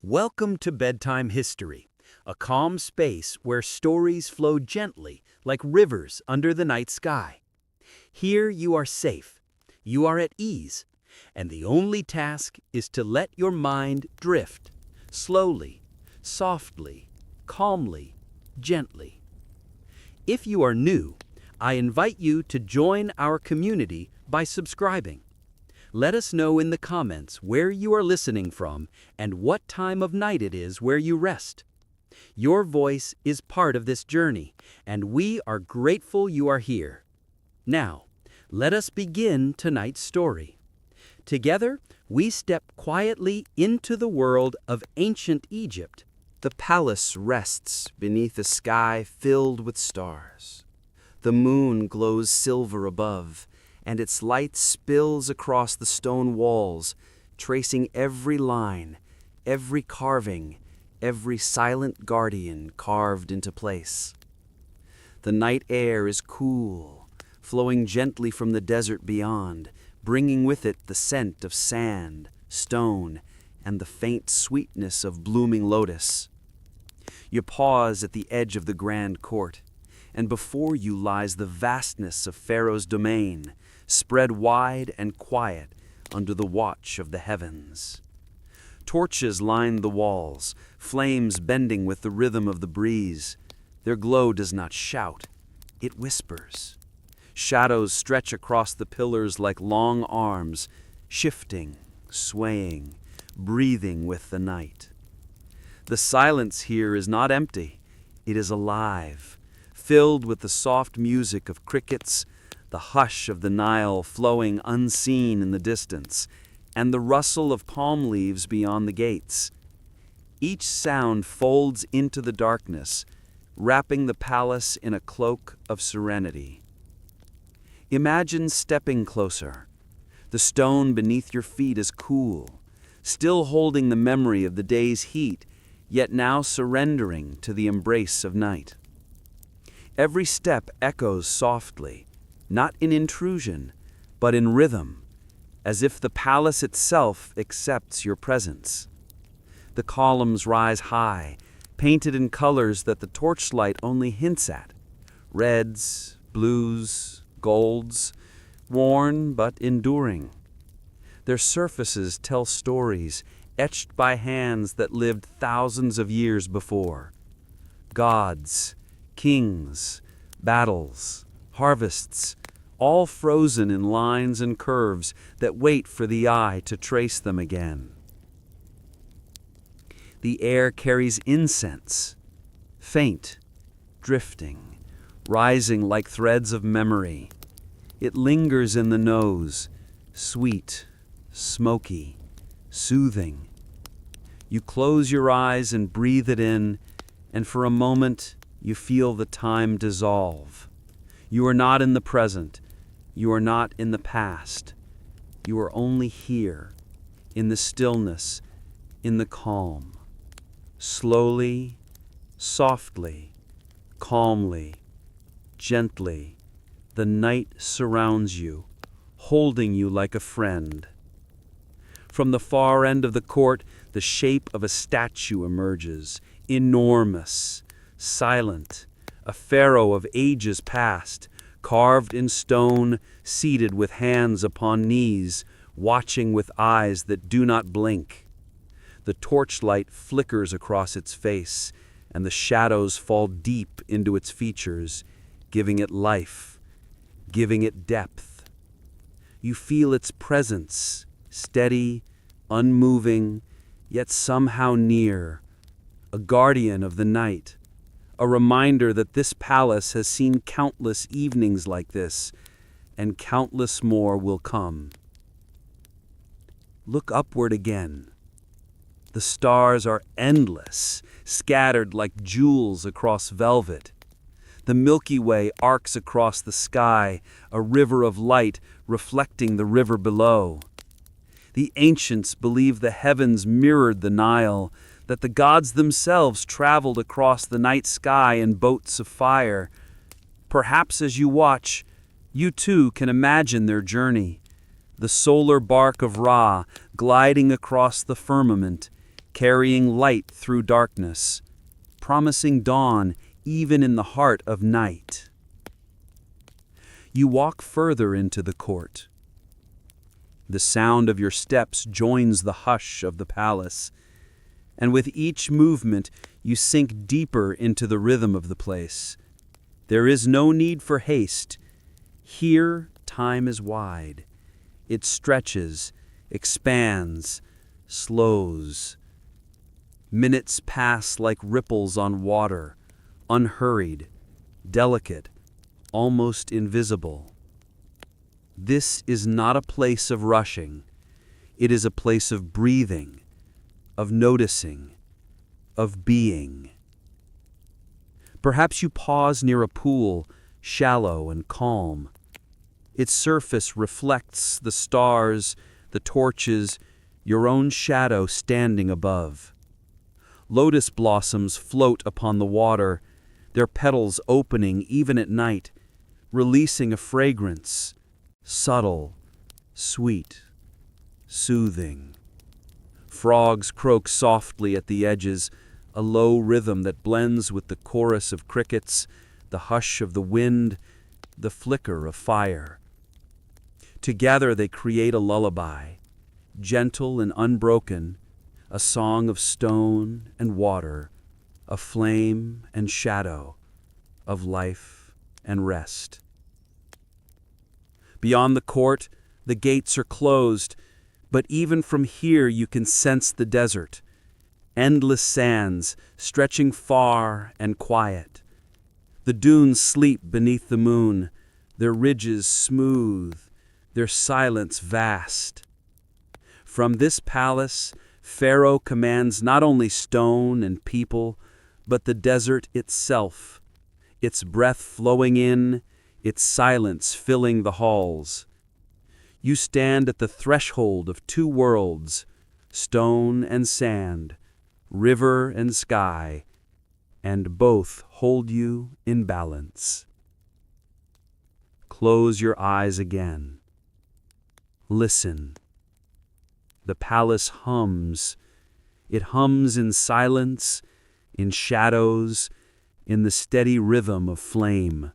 Welcome to Bedtime History, a calm space where stories flow gently like rivers under the night sky. Here you are safe, you are at ease, and the only task is to let your mind drift, slowly, softly, calmly, gently. If you are new, I invite you to join our community by subscribing. Let us know in the comments where you are listening from and what time of night it is where you rest. Your voice is part of this journey, and we are grateful you are here. Now, let us begin tonight's story. Together, we step quietly into the world of ancient Egypt. The palace rests beneath a sky filled with stars. The moon glows silver above, and its light spills across the stone walls, tracing every line, every carving, every silent guardian carved into place. The night air is cool, flowing gently from the desert beyond, bringing with it the scent of sand, stone, and the faint sweetness of blooming lotus. You pause at the edge of the grand court, and before you lies the vastness of Pharaoh's domain, spread wide and quiet under the watch of the heavens. Torches line the walls, flames bending with the rhythm of the breeze. Their glow does not shout, it whispers. Shadows stretch across the pillars like long arms, shifting, swaying, breathing with the night. The silence here is not empty, it is alive, filled with the soft music of crickets, the hush of the Nile flowing unseen in the distance, and the rustle of palm leaves beyond the gates. Each sound folds into the darkness, wrapping the palace in a cloak of serenity. Imagine stepping closer. The stone beneath your feet is cool, still holding the memory of the day's heat, yet now surrendering to the embrace of night. Every step echoes softly, not in intrusion, but in rhythm, as if the palace itself accepts your presence. The columns rise high, painted in colors that the torchlight only hints at: reds, blues, golds, worn but enduring. Their surfaces tell stories etched by hands that lived thousands of years before. Gods, kings, battles, harvests, all frozen in lines and curves that wait for the eye to trace them again. The air carries incense, faint, drifting, rising like threads of memory. It lingers in the nose, sweet, smoky, soothing. You close your eyes and breathe it in, and for a moment you feel the time dissolve. You are not in the present. You are not in the past. You are only here, in the stillness, in the calm. Slowly, softly, calmly, gently, the night surrounds you, holding you like a friend. From the far end of the court, the shape of a statue emerges, enormous, silent, a pharaoh of ages past, carved in stone, seated with hands upon knees, watching with eyes that do not blink. The torchlight flickers across its face, and the shadows fall deep into its features, giving it life, giving it depth. You feel its presence, steady, unmoving, yet somehow near, a guardian of the night, a reminder that this palace has seen countless evenings like this, and countless more will come. Look upward again. The stars are endless, scattered like jewels across velvet. The Milky Way arcs across the sky, a river of light reflecting the river below. The ancients believed the heavens mirrored the Nile, that the gods themselves traveled across the night sky in boats of fire. Perhaps as you watch, you too can imagine their journey. The solar bark of Ra gliding across the firmament, carrying light through darkness, promising dawn even in the heart of night. You walk further into the court. The sound of your steps joins the hush of the palace, and with each movement you sink deeper into the rhythm of the place. There is no need for haste. Here, time is wide. It stretches, expands, slows. Minutes pass like ripples on water, unhurried, delicate, almost invisible. This is not a place of rushing. It is a place of breathing, of noticing, of being. Perhaps you pause near a pool, shallow and calm. Its surface reflects the stars, the torches, your own shadow standing above. Lotus blossoms float upon the water, their petals opening even at night, releasing a fragrance, subtle, sweet, soothing. Frogs croak softly at the edges, a low rhythm that blends with the chorus of crickets, the hush of the wind, the flicker of fire. Together they create a lullaby, gentle and unbroken, a song of stone and water, of flame and shadow, of life and rest. Beyond the court, the gates are closed, but even from here you can sense the desert. Endless sands, stretching far and quiet. The dunes sleep beneath the moon, their ridges smooth, their silence vast. From this palace, Pharaoh commands not only stone and people, but the desert itself, its breath flowing in, its silence filling the halls. You stand at the threshold of two worlds, stone and sand, river and sky, and both hold you in balance. Close your eyes again. Listen. The palace hums. It hums in silence, in shadows, in the steady rhythm of flame.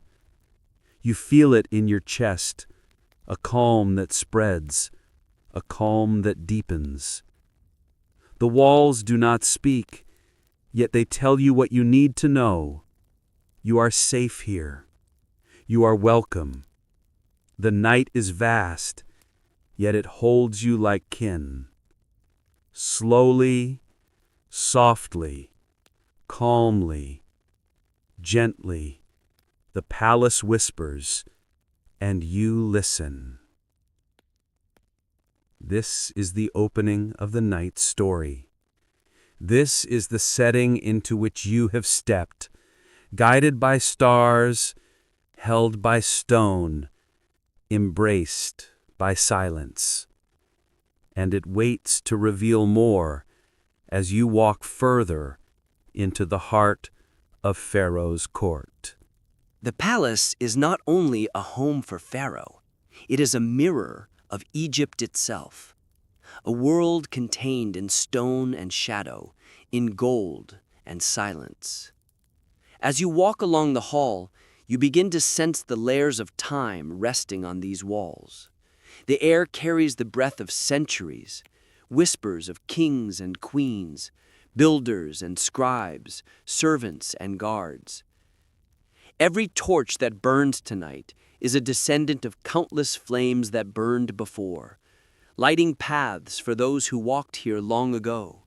You feel it in your chest, a calm that spreads, a calm that deepens. The walls do not speak, yet they tell you what you need to know. You are safe here. You are welcome. The night is vast, yet it holds you like kin. Slowly, softly, calmly, gently, the palace whispers, and you listen. This is the opening of the night's story. This is the setting into which you have stepped, guided by stars, held by stone, embraced by silence. And it waits to reveal more as you walk further into the heart of Pharaoh's court. The palace is not only a home for Pharaoh, it is a mirror of Egypt itself, a world contained in stone and shadow, in gold and silence. As you walk along the hall, you begin to sense the layers of time resting on these walls. The air carries the breath of centuries, whispers of kings and queens, builders and scribes, servants and guards. Every torch that burns tonight is a descendant of countless flames that burned before, lighting paths for those who walked here long ago.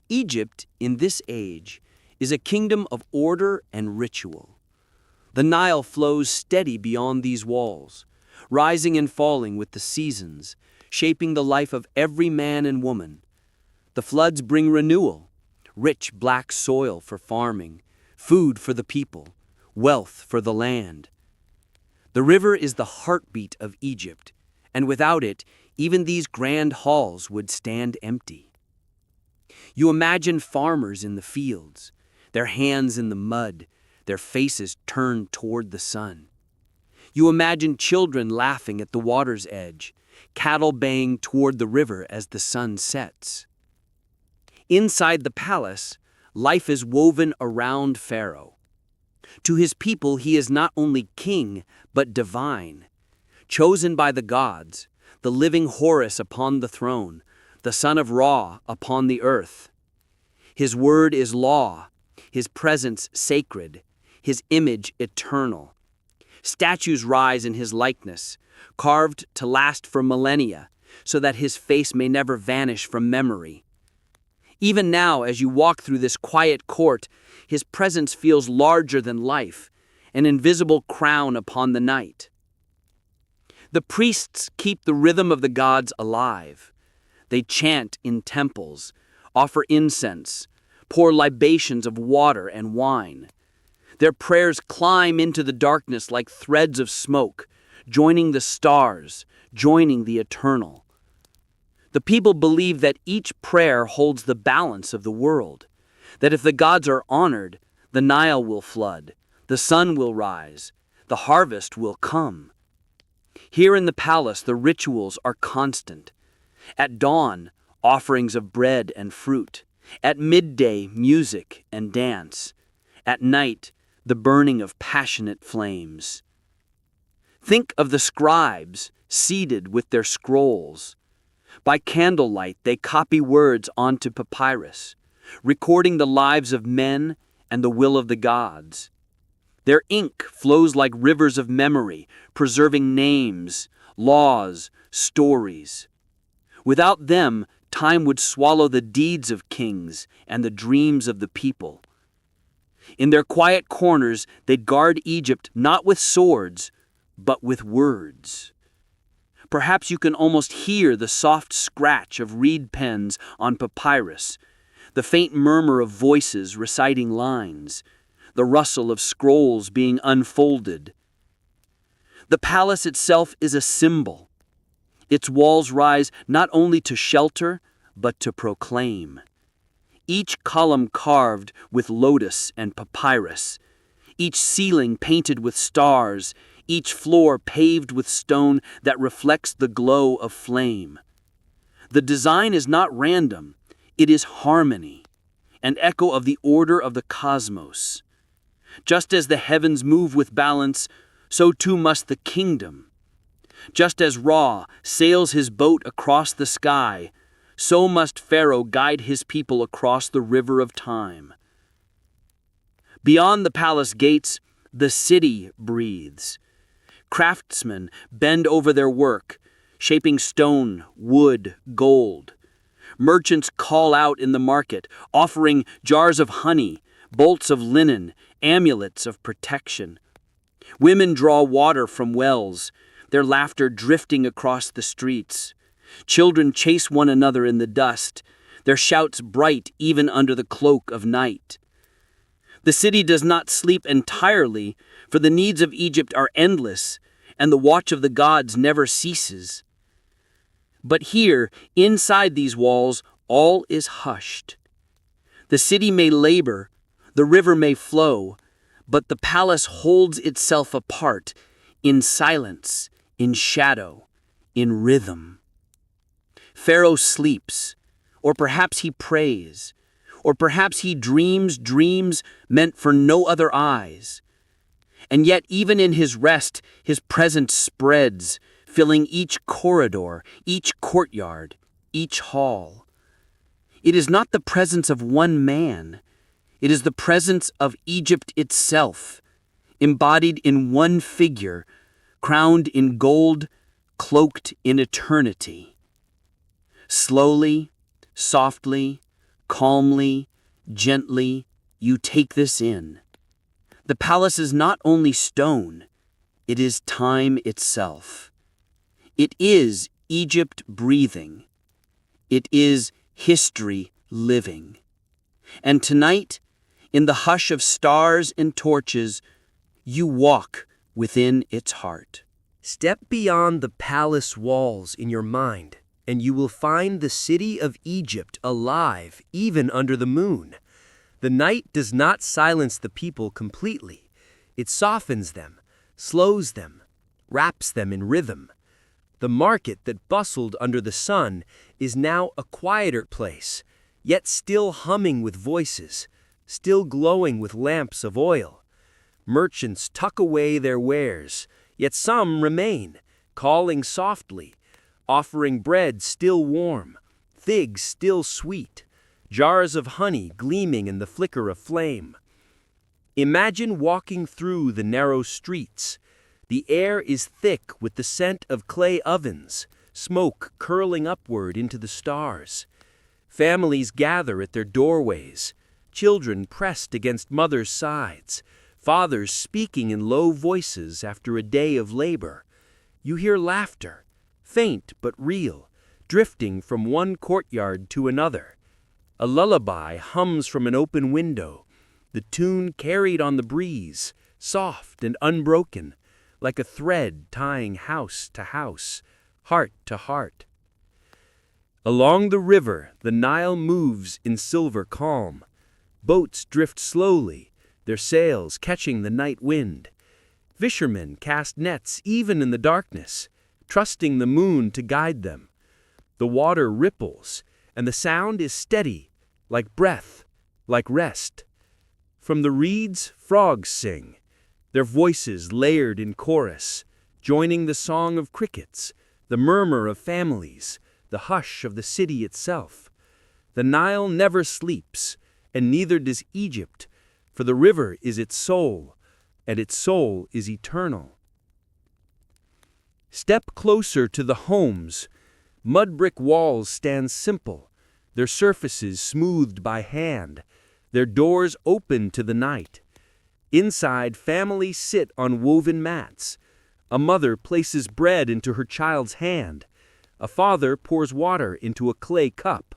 Egypt, in this age, is a kingdom of order and ritual. The Nile flows steady beyond these walls, rising and falling with the seasons, shaping the life of every man and woman. The floods bring renewal, rich black soil for farming, food for the people, wealth for the land. The river is the heartbeat of Egypt, and without it, even these grand halls would stand empty. You imagine farmers in the fields, their hands in the mud, their faces turned toward the sun. You imagine children laughing at the water's edge, cattle baying toward the river as the sun sets. Inside the palace, life is woven around Pharaoh. To his people, he is not only king, but divine. Chosen by the gods, the living Horus upon the throne, the son of Ra upon the earth. His word is law, his presence sacred, his image eternal. Statues rise in his likeness, carved to last for millennia, so that his face may never vanish from memory. Even now, as you walk through this quiet court, his presence feels larger than life, an invisible crown upon the night. The priests keep the rhythm of the gods alive. They chant in temples, offer incense, pour libations of water and wine. Their prayers climb into the darkness like threads of smoke, joining the stars, joining the eternal. The people believe that each prayer holds the balance of the world, that if the gods are honored, the Nile will flood, the sun will rise, the harvest will come. Here in the palace, the rituals are constant. At dawn, offerings of bread and fruit. At midday, music and dance. At night, the burning of passionate flames. Think of the scribes seated with their scrolls. By candlelight, they copy words onto papyrus, recording the lives of men and the will of the gods. Their ink flows like rivers of memory, preserving names, laws, stories. Without them, time would swallow the deeds of kings and the dreams of the people. In their quiet corners, they'd guard Egypt not with swords, but with words. Perhaps you can almost hear the soft scratch of reed pens on papyrus, the faint murmur of voices reciting lines, the rustle of scrolls being unfolded. The palace itself is a symbol. Its walls rise not only to shelter, but to proclaim. Each column carved with lotus and papyrus, each ceiling painted with stars, each floor paved with stone that reflects the glow of flame. The design is not random, it is harmony, an echo of the order of the cosmos. Just as the heavens move with balance, so too must the kingdom. Just as Ra sails his boat across the sky, so must Pharaoh guide his people across the river of time. Beyond the palace gates, the city breathes. Craftsmen bend over their work, shaping stone, wood, gold. Merchants call out in the market, offering jars of honey, bolts of linen, amulets of protection. Women draw water from wells, their laughter drifting across the streets. Children chase one another in the dust, their shouts bright even under the cloak of night. The city does not sleep entirely, for the needs of Egypt are endless, and the watch of the gods never ceases. But here, inside these walls, all is hushed. The city may labor, the river may flow, but the palace holds itself apart, in silence, in shadow, in rhythm. Pharaoh sleeps, or perhaps he prays, or perhaps he dreams dreams meant for no other eyes. And yet even in his rest, his presence spreads, filling each corridor, each courtyard, each hall. It is not the presence of one man. It is the presence of Egypt itself, embodied in one figure, crowned in gold, cloaked in eternity. Slowly, softly, calmly, gently, you take this in. The palace is not only stone, it is time itself. It is Egypt breathing. It is history living. And tonight, in the hush of stars and torches, you walk within its heart. Step beyond the palace walls in your mind, and you will find the city of Egypt alive even under the moon. The night does not silence the people completely. It softens them, slows them, wraps them in rhythm. The market that bustled under the sun is now a quieter place, yet still humming with voices, still glowing with lamps of oil. Merchants tuck away their wares, yet some remain, calling softly, offering bread still warm, figs still sweet, jars of honey gleaming in the flicker of flame. Imagine walking through the narrow streets. The air is thick with the scent of clay ovens, smoke curling upward into the stars. Families gather at their doorways, children pressed against mothers' sides, fathers speaking in low voices after a day of labor. You hear laughter, faint but real, drifting from one courtyard to another. A lullaby hums from an open window, the tune carried on the breeze, soft and unbroken, like a thread tying house to house, heart to heart. Along the river, the Nile moves in silver calm. Boats drift slowly, their sails catching the night wind. Fishermen cast nets even in the darkness, trusting the moon to guide them. The water ripples, and the sound is steady, like breath, like rest. From the reeds, frogs sing, their voices layered in chorus, joining the song of crickets, the murmur of families, the hush of the city itself. The Nile never sleeps, and neither does Egypt, for the river is its soul, and its soul is eternal. Step closer to the homes. Mud brick walls stand simple, their surfaces smoothed by hand, their doors open to the night. Inside, families sit on woven mats. A mother places bread into her child's hand. A father pours water into a clay cup.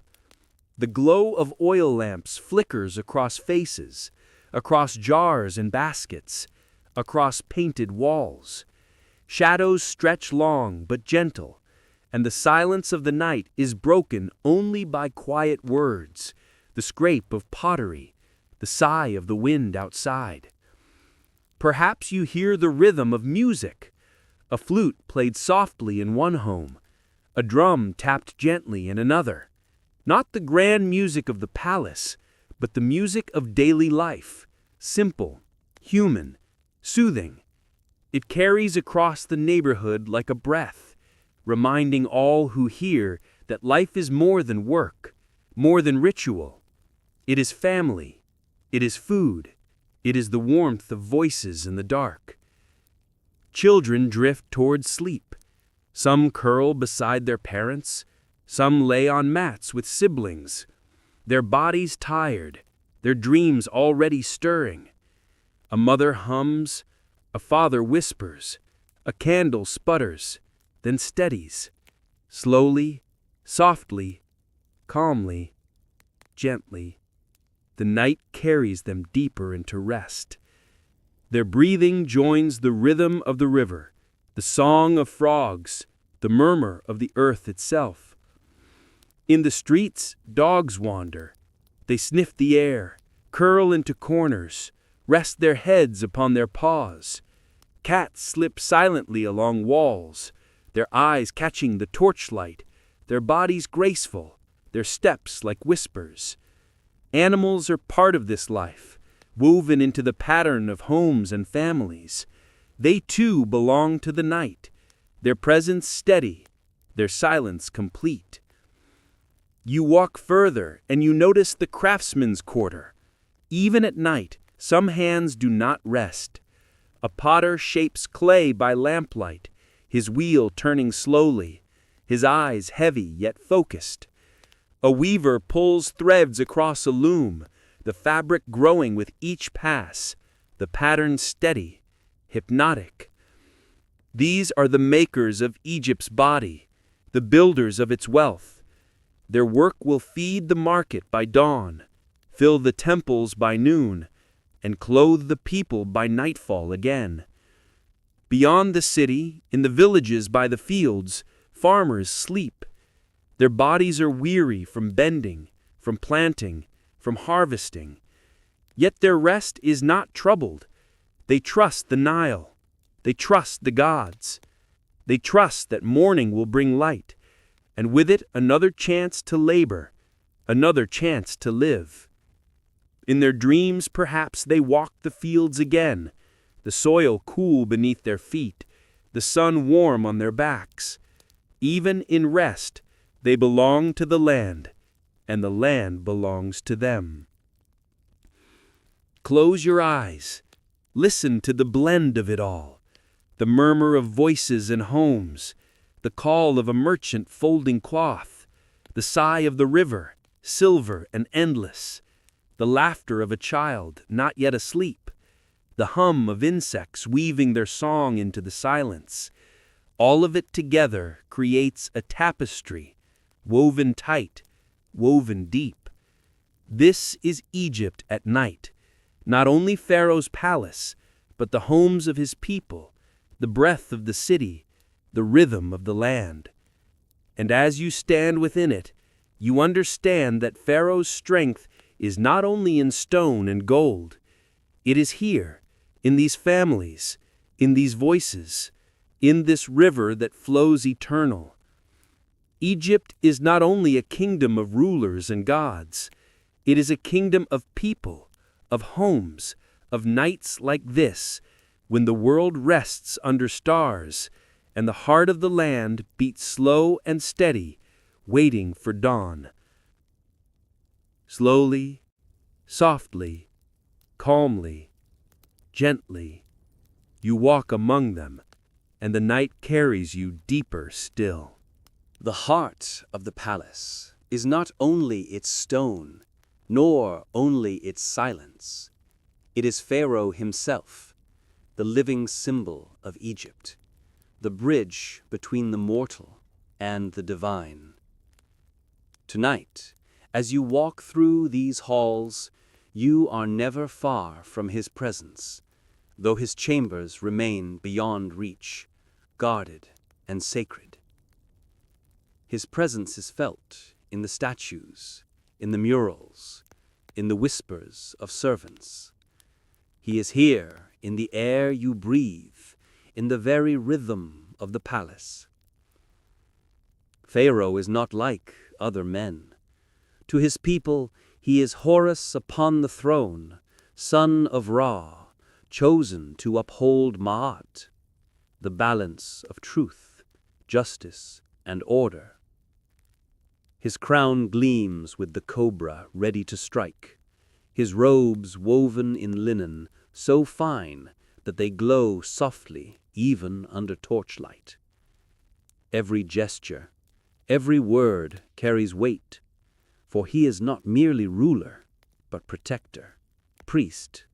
The glow of oil lamps flickers across faces, across jars and baskets, across painted walls. Shadows stretch long but gentle, and the silence of the night is broken only by quiet words, the scrape of pottery, the sigh of the wind outside. Perhaps you hear the rhythm of music. A flute played softly in one home, a drum tapped gently in another. Not the grand music of the palace, but the music of daily life, simple, human, soothing. It carries across the neighborhood like a breath, reminding all who hear that life is more than work, more than ritual. It is family, it is food, it is the warmth of voices in the dark. Children drift toward sleep. Some curl beside their parents, some lay on mats with siblings, their bodies tired, their dreams already stirring. A mother hums, a father whispers, a candle sputters, then steadies, slowly, softly, calmly, gently. The night carries them deeper into rest. Their breathing joins the rhythm of the river, the song of frogs, the murmur of the earth itself. In the streets, dogs wander. They sniff the air, curl into corners, rest their heads upon their paws. Cats slip silently along walls, their eyes catching the torchlight, their bodies graceful, their steps like whispers. Animals are part of this life, woven into the pattern of homes and families. They too belong to the night, their presence steady, their silence complete. You walk further and you notice the craftsman's quarter. Even at night, some hands do not rest. A potter shapes clay by lamplight, his wheel turning slowly, his eyes heavy yet focused. A weaver pulls threads across a loom, the fabric growing with each pass, the pattern steady, hypnotic. These are the makers of Egypt's body, the builders of its wealth. Their work will feed the market by dawn, fill the temples by noon, and clothe the people by nightfall again. Beyond the city, in the villages by the fields, farmers sleep. Their bodies are weary from bending, from planting, from harvesting. Yet their rest is not troubled. They trust the Nile. They trust the gods. They trust that morning will bring light, and with it another chance to labor, another chance to live. In their dreams, perhaps, they walk the fields again, the soil cool beneath their feet, the sun warm on their backs. Even in rest, they belong to the land, and the land belongs to them. Close your eyes. Listen to the blend of it all, the murmur of voices and homes, the call of a merchant folding cloth, the sigh of the river, silver and endless, the laughter of a child not yet asleep, the hum of insects weaving their song into the silence. All of it together creates a tapestry, woven tight, woven deep. This is Egypt at night, not only Pharaoh's palace, but the homes of his people, the breath of the city, the rhythm of the land. And as you stand within it, you understand that Pharaoh's strength is not only in stone and gold. It is here, in these families, in these voices, in this river that flows eternal. Egypt is not only a kingdom of rulers and gods. It is a kingdom of people, of homes, of nights like this, when the world rests under stars, and the heart of the land beats slow and steady, waiting for dawn. Slowly, softly, calmly, gently, you walk among them, and the night carries you deeper still. The heart of the palace is not only its stone, nor only its silence. It is Pharaoh himself, the living symbol of Egypt, the bridge between the mortal and the divine. Tonight, as you walk through these halls, you are never far from his presence, though his chambers remain beyond reach, guarded and sacred. His presence is felt in the statues, in the murals, in the whispers of servants. He is here in the air you breathe, in the very rhythm of the palace. Pharaoh is not like other men. To his people, he is Horus upon the throne, son of Ra, chosen to uphold Ma'at, the balance of truth, justice, and order. His crown gleams with the cobra ready to strike, his robes woven in linen so fine that they glow softly even under torchlight. Every gesture, every word carries weight, for he is not merely ruler, but protector, priest,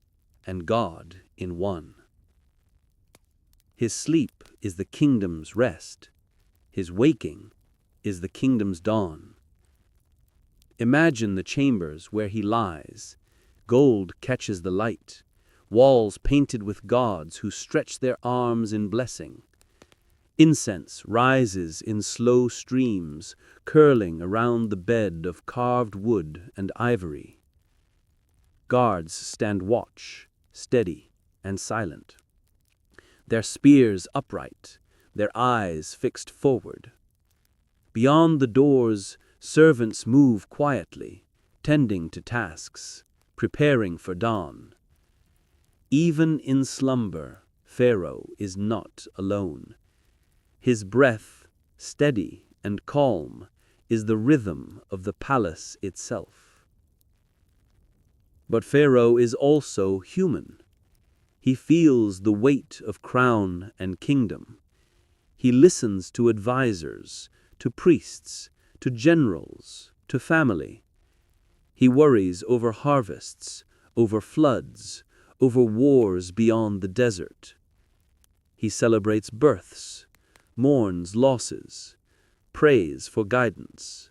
and God in one. His sleep is the kingdom's rest. His waking is the kingdom's dawn. Imagine the chambers where he lies. Gold catches the light, walls painted with gods who stretch their arms in blessing. Incense rises in slow streams, curling around the bed of carved wood and ivory. Guards stand watch, steady and silent, their spears upright, their eyes fixed forward. Beyond the doors, servants move quietly, tending to tasks, preparing for dawn. Even in slumber, Pharaoh is not alone. His breath, steady and calm, is the rhythm of the palace itself. But Pharaoh is also human. He feels the weight of crown and kingdom. He listens to advisors, to priests, to generals, to family. He worries over harvests, over floods, over wars beyond the desert. He celebrates births, mourns losses, prays for guidance.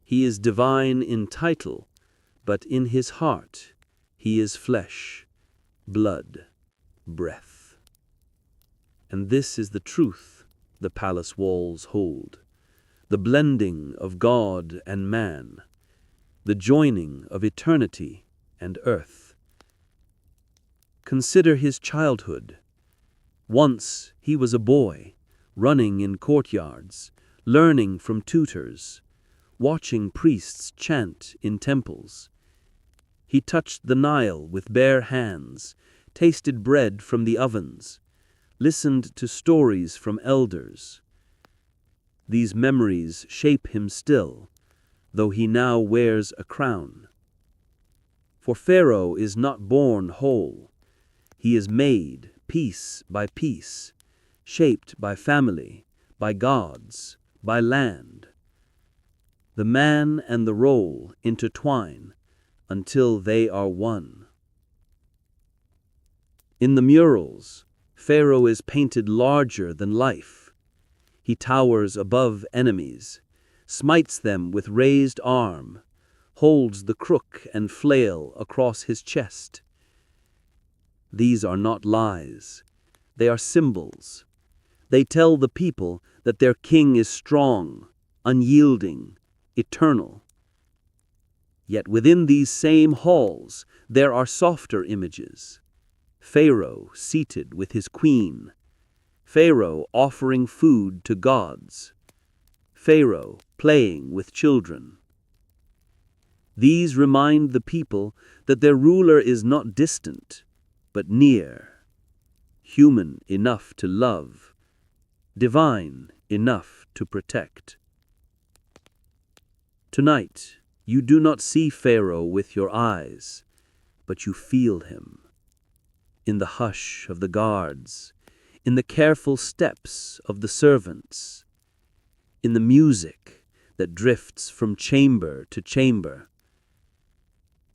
He is divine in title, but in his heart he is flesh, blood, breath. And this is the truth the palace walls hold, the blending of God and man, the joining of eternity and earth. Consider his childhood. Once he was a boy, running in courtyards, learning from tutors. watching priests chant in temples. He touched the Nile with bare hands, tasted bread from the ovens, listened to stories from elders. These memories shape him still, though he now wears a crown. For Pharaoh is not born whole. He is made piece by piece, shaped by family, by gods, by land. The man and the role intertwine until they are one. In the murals, Pharaoh is painted larger than life. He towers above enemies, smites them with raised arm, holds the crook and flail across his chest. These are not lies. They are symbols. They tell the people that their king is strong, unyielding, eternal. Yet within these same halls there are softer images. Pharaoh seated with his queen. Pharaoh offering food to gods. Pharaoh playing with children. These remind the people that their ruler is not distant, but near, human enough to love, divine enough to protect. Tonight, you do not see Pharaoh with your eyes, but you feel him. In the hush of the guards, in the careful steps of the servants, in the music that drifts from chamber to chamber.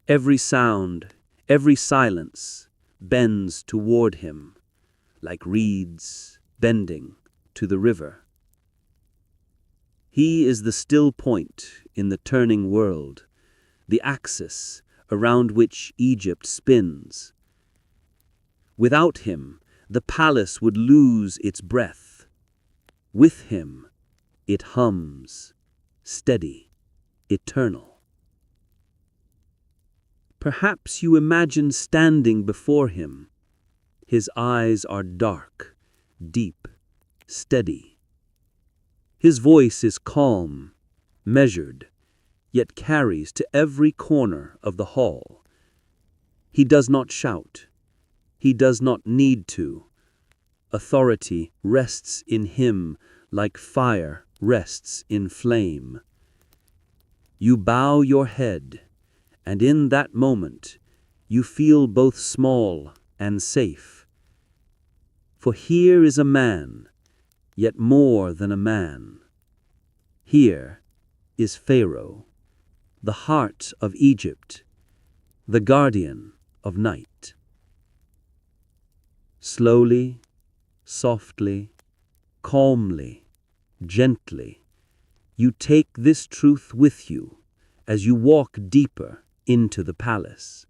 Every sound, every silence bends toward him, like reeds bending to the river. He is the still point in the turning world, the axis around which Egypt spins. Without him, the palace would lose its breath. With him, it hums, steady, eternal. Perhaps you imagine standing before him. His eyes are dark, deep, steady. His voice is calm, measured, yet carries to every corner of the hall. He does not shout. He does not need to. Authority rests in him like fire rests in flame. You bow your head, and in that moment you feel both small and safe. For here is a man, yet more than a man. Here is Pharaoh, the heart of Egypt, the guardian of night. Slowly, softly, calmly, gently, you take this truth with you as you walk deeper into the palace.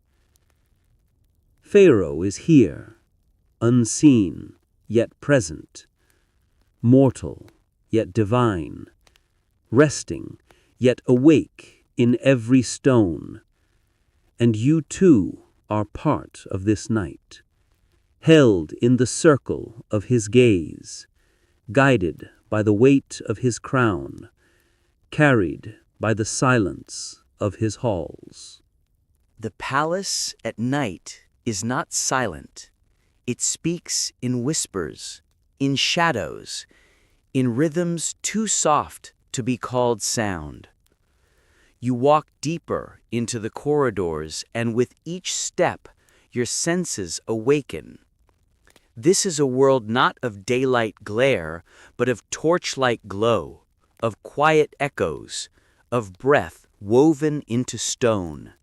Pharaoh is here, unseen yet present, mortal yet divine, resting yet awake in every stone. And you too are part of this night, held in the circle of his gaze, guided by the weight of his crown, carried by the silence of his halls. The palace at night is not silent. It speaks in whispers, in shadows, in rhythms too soft to be called sound. You walk deeper into the corridors, and with each step, your senses awaken. This is a world not of daylight glare, but of torchlight glow, of quiet echoes, of breath woven into stone.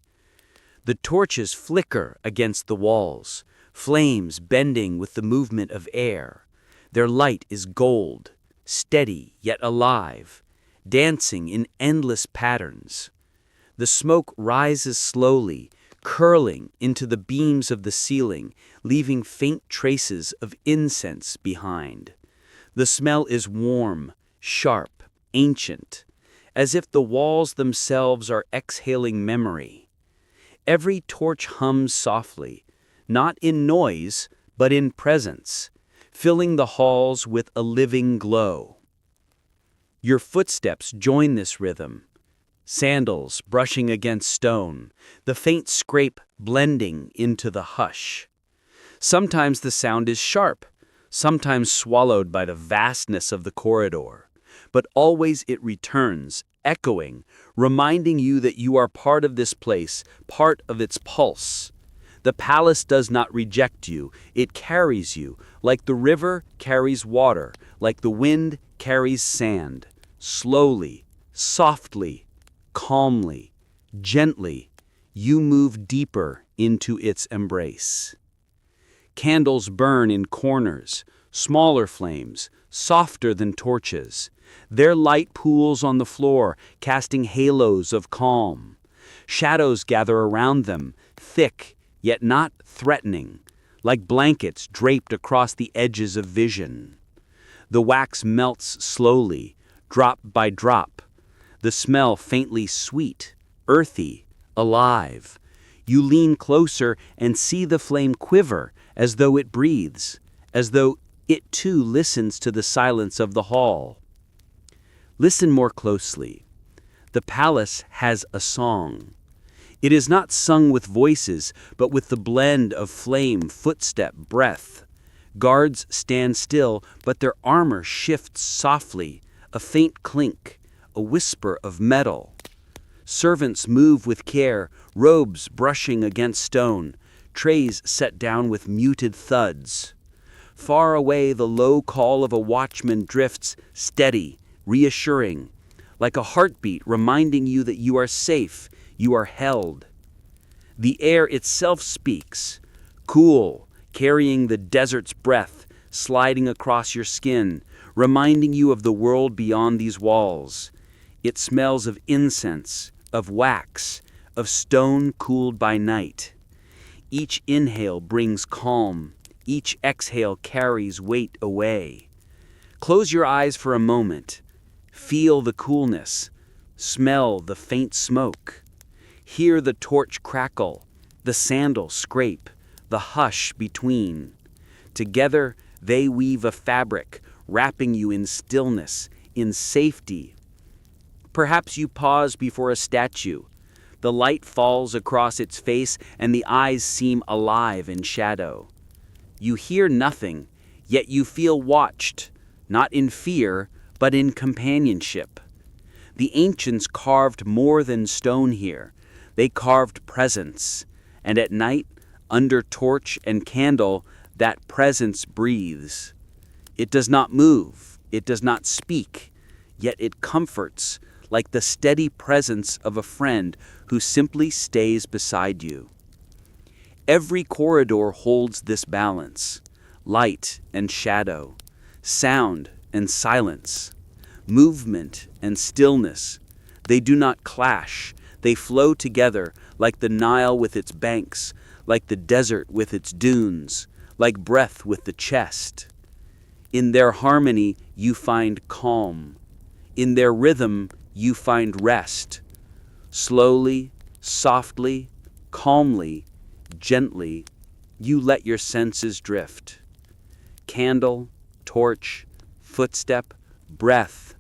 The torches flicker against the walls, flames bending with the movement of air. Their light is gold, steady yet alive, dancing in endless patterns. The smoke rises slowly, curling into the beams of the ceiling, leaving faint traces of incense behind. The smell is warm, sharp, ancient, as if the walls themselves are exhaling memory. Every torch hums softly, not in noise, but in presence, filling the halls with a living glow. Your footsteps join this rhythm, Sandals brushing against stone, the faint scrape blending into the hush. Sometimes the sound is sharp, sometimes swallowed by the vastness of the corridor, but always it returns, echoing, reminding you that you are part of this place, part of its pulse. The palace does not reject you, it carries you, like the river carries water, like the wind carries sand, slowly, softly, calmly, gently, you move deeper into its embrace. Candles burn in corners, smaller flames, softer than torches. Their light pools on the floor, casting halos of calm. Shadows gather around them, thick, yet not threatening, like blankets draped across the edges of vision. The wax melts slowly, drop by drop. The smell faintly sweet, earthy, alive. You lean closer and see the flame quiver as though it breathes, as though it too listens to the silence of the hall. Listen more closely. The palace has a song. It is not sung with voices, but with the blend of flame, footstep, breath. Guards stand still, but their armor shifts softly, a faint clink, a whisper of metal. Servants move with care, robes brushing against stone, trays set down with muted thuds. Far away the low call of a watchman drifts, steady, reassuring, like a heartbeat reminding you that you are safe, you are held. The air itself speaks, cool, carrying the desert's breath, sliding across your skin, reminding you of the world beyond these walls. It smells of incense, of wax, of stone cooled by night. Each inhale brings calm, each exhale carries weight away. Close your eyes for a moment. Feel the coolness. Smell the faint smoke. Hear the torch crackle, the sandal scrape, the hush between. Together they weave a fabric, wrapping you in stillness, in safety. Perhaps you pause before a statue. The light falls across its face and the eyes seem alive in shadow. You hear nothing, yet you feel watched, not in fear, but in companionship. The ancients carved more than stone here. They carved presence, and at night, under torch and candle, that presence breathes. It does not move, it does not speak, yet it comforts, like the steady presence of a friend who simply stays beside you. Every corridor holds this balance, light and shadow, sound and silence, movement and stillness. They do not clash, they flow together like the Nile with its banks, like the desert with its dunes, like breath with the chest. In their harmony you find calm. In their rhythm you find rest. Slowly, softly, calmly, gently, you let your senses drift. Candle, torch, footstep, breath,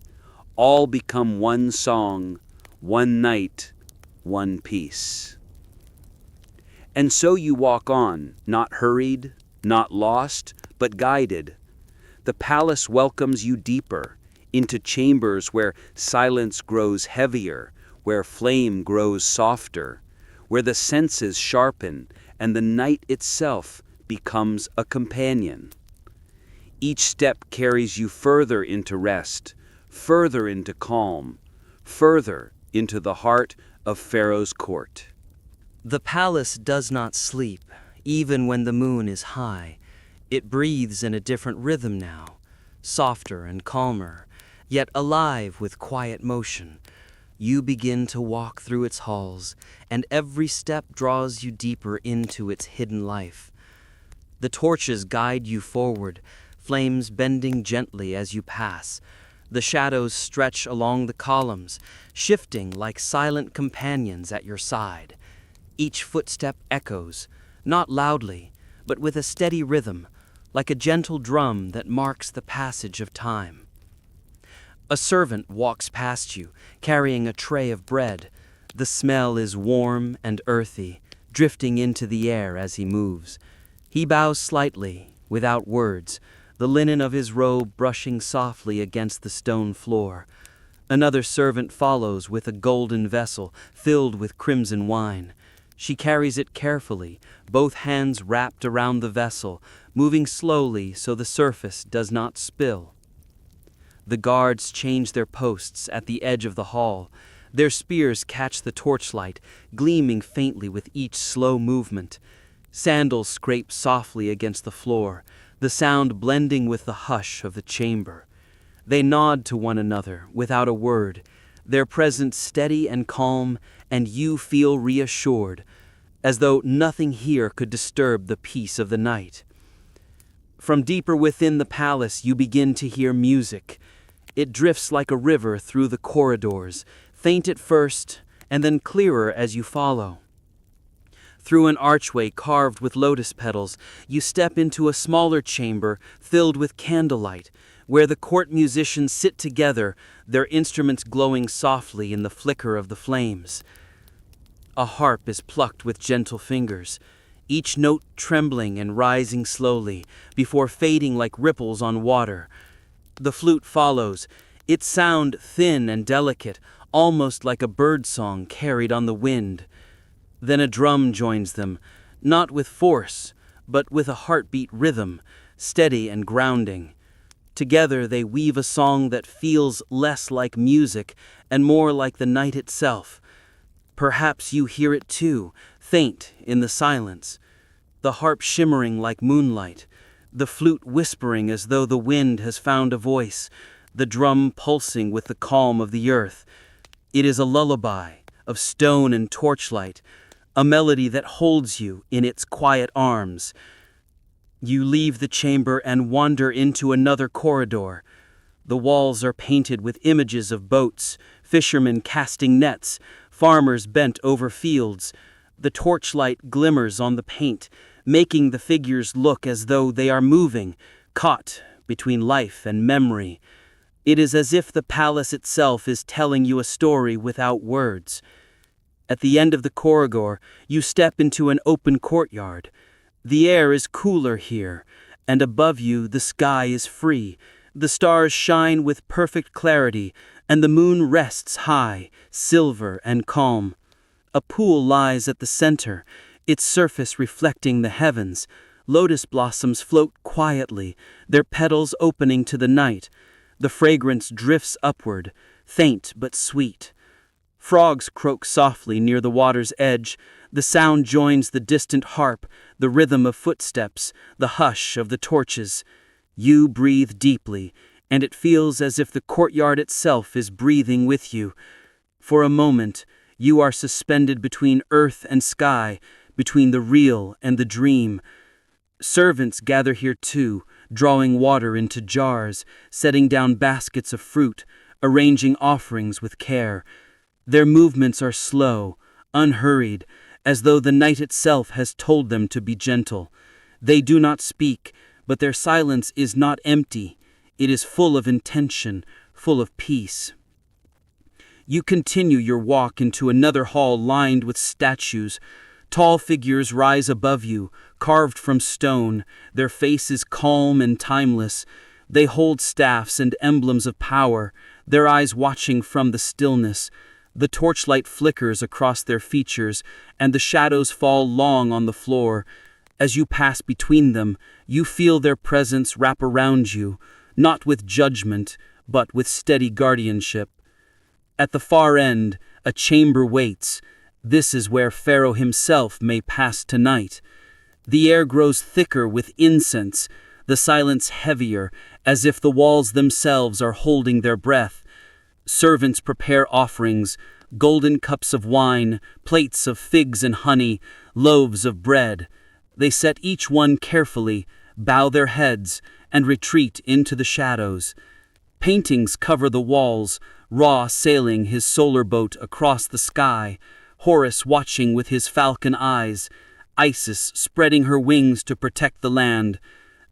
all become one song, one night, one piece. And so you walk on, not hurried, not lost, but guided. The palace welcomes you deeper, into chambers where silence grows heavier, where flame grows softer, where the senses sharpen and the night itself becomes a companion. Each step carries you further into rest, further into calm, further into the heart of Pharaoh's court. The palace does not sleep, even when the moon is high. It breathes in a different rhythm now, softer and calmer, yet alive with quiet motion. You begin to walk through its halls, and every step draws you deeper into its hidden life. The torches guide you forward, flames bending gently as you pass. The shadows stretch along the columns, shifting like silent companions at your side. Each footstep echoes, not loudly, but with a steady rhythm, like a gentle drum that marks the passage of time. A servant walks past you, carrying a tray of bread. The smell is warm and earthy, drifting into the air as he moves. He bows slightly, without words, the linen of his robe brushing softly against the stone floor. Another servant follows with a golden vessel filled with crimson wine. She carries it carefully, both hands wrapped around the vessel, moving slowly so the surface does not spill. The guards change their posts at the edge of the hall. Their spears catch the torchlight, gleaming faintly with each slow movement. Sandals scrape softly against the floor, the sound blending with the hush of the chamber. They nod to one another without a word, their presence steady and calm, and you feel reassured, as though nothing here could disturb the peace of the night. From deeper within the palace you begin to hear music. It drifts like a river through the corridors, faint at first, and then clearer as you follow. Through an archway carved with lotus petals, you step into a smaller chamber filled with candlelight, where the court musicians sit together, their instruments glowing softly in the flicker of the flames. A harp is plucked with gentle fingers, each note trembling and rising slowly, before fading like ripples on water. The flute follows, its sound thin and delicate, almost like a bird song carried on the wind. Then a drum joins them, not with force, but with a heartbeat rhythm, steady and grounding. Together they weave a song that feels less like music and more like the night itself. Perhaps you hear it too, faint in the silence, the harp shimmering like moonlight, the flute whispering as though the wind has found a voice, the drum pulsing with the calm of the earth. It is a lullaby of stone and torchlight, a melody that holds you in its quiet arms. You leave the chamber and wander into another corridor. The walls are painted with images of boats, fishermen casting nets, farmers bent over fields. The torchlight glimmers on the paint, making the figures look as though they are moving, caught between life and memory. It is as if the palace itself is telling you a story without words. At the end of the corridor, you step into an open courtyard. The air is cooler here, and above you the sky is free. The stars shine with perfect clarity, and the moon rests high, silver and calm. A pool lies at the center, its surface reflecting the heavens. Lotus blossoms float quietly, their petals opening to the night. The fragrance drifts upward, faint but sweet. Frogs croak softly near the water's edge. The sound joins the distant harp, the rhythm of footsteps, the hush of the torches. You breathe deeply, and it feels as if the courtyard itself is breathing with you. For a moment, you are suspended between earth and sky, between the real and the dream. Servants gather here too, drawing water into jars, setting down baskets of fruit, arranging offerings with care. Their movements are slow, unhurried, as though the night itself has told them to be gentle. They do not speak, but their silence is not empty. It is full of intention, full of peace. You continue your walk into another hall lined with statues. Tall figures rise above you, carved from stone, their faces calm and timeless. They hold staffs and emblems of power, their eyes watching from the stillness. The torchlight flickers across their features, and the shadows fall long on the floor. As you pass between them, you feel their presence wrap around you, not with judgment, but with steady guardianship. At the far end, a chamber waits. This is where Pharaoh himself may pass tonight. The air grows thicker with incense, the silence heavier, as if the walls themselves are holding their breath. Servants prepare offerings, golden cups of wine, plates of figs and honey, loaves of bread. They set each one carefully, bow their heads, and retreat into the shadows. Paintings cover the walls, Ra sailing his solar boat across the sky, Horus watching with his falcon eyes, Isis spreading her wings to protect the land.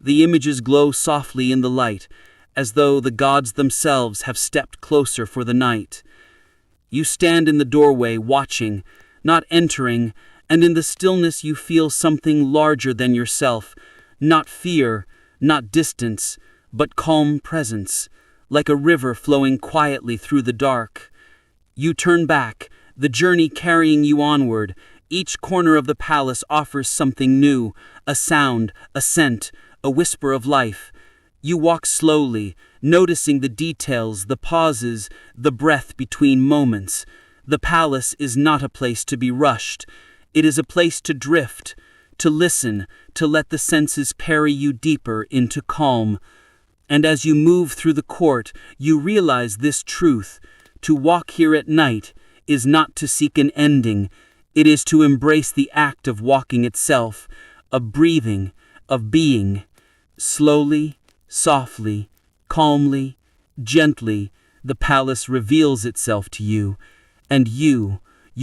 The images glow softly in the light, as though the gods themselves have stepped closer for the night. You stand in the doorway watching, not entering, and in the stillness you feel something larger than yourself, not fear, not distance, but calm presence, like a river flowing quietly through the dark. You turn back, the journey carrying you onward. Each corner of the palace offers something new, a sound, a scent, a whisper of life. You walk slowly, noticing the details, the pauses, the breath between moments. The palace is not a place to be rushed. It is a place to drift, to listen, to let the senses carry you deeper into calm. And as you move through the court, you realize this truth. To walk here at night is not to seek an ending. It is to embrace the act of walking itself, of breathing, of being. Slowly, softly, calmly, gently, the palace reveals itself to you. And you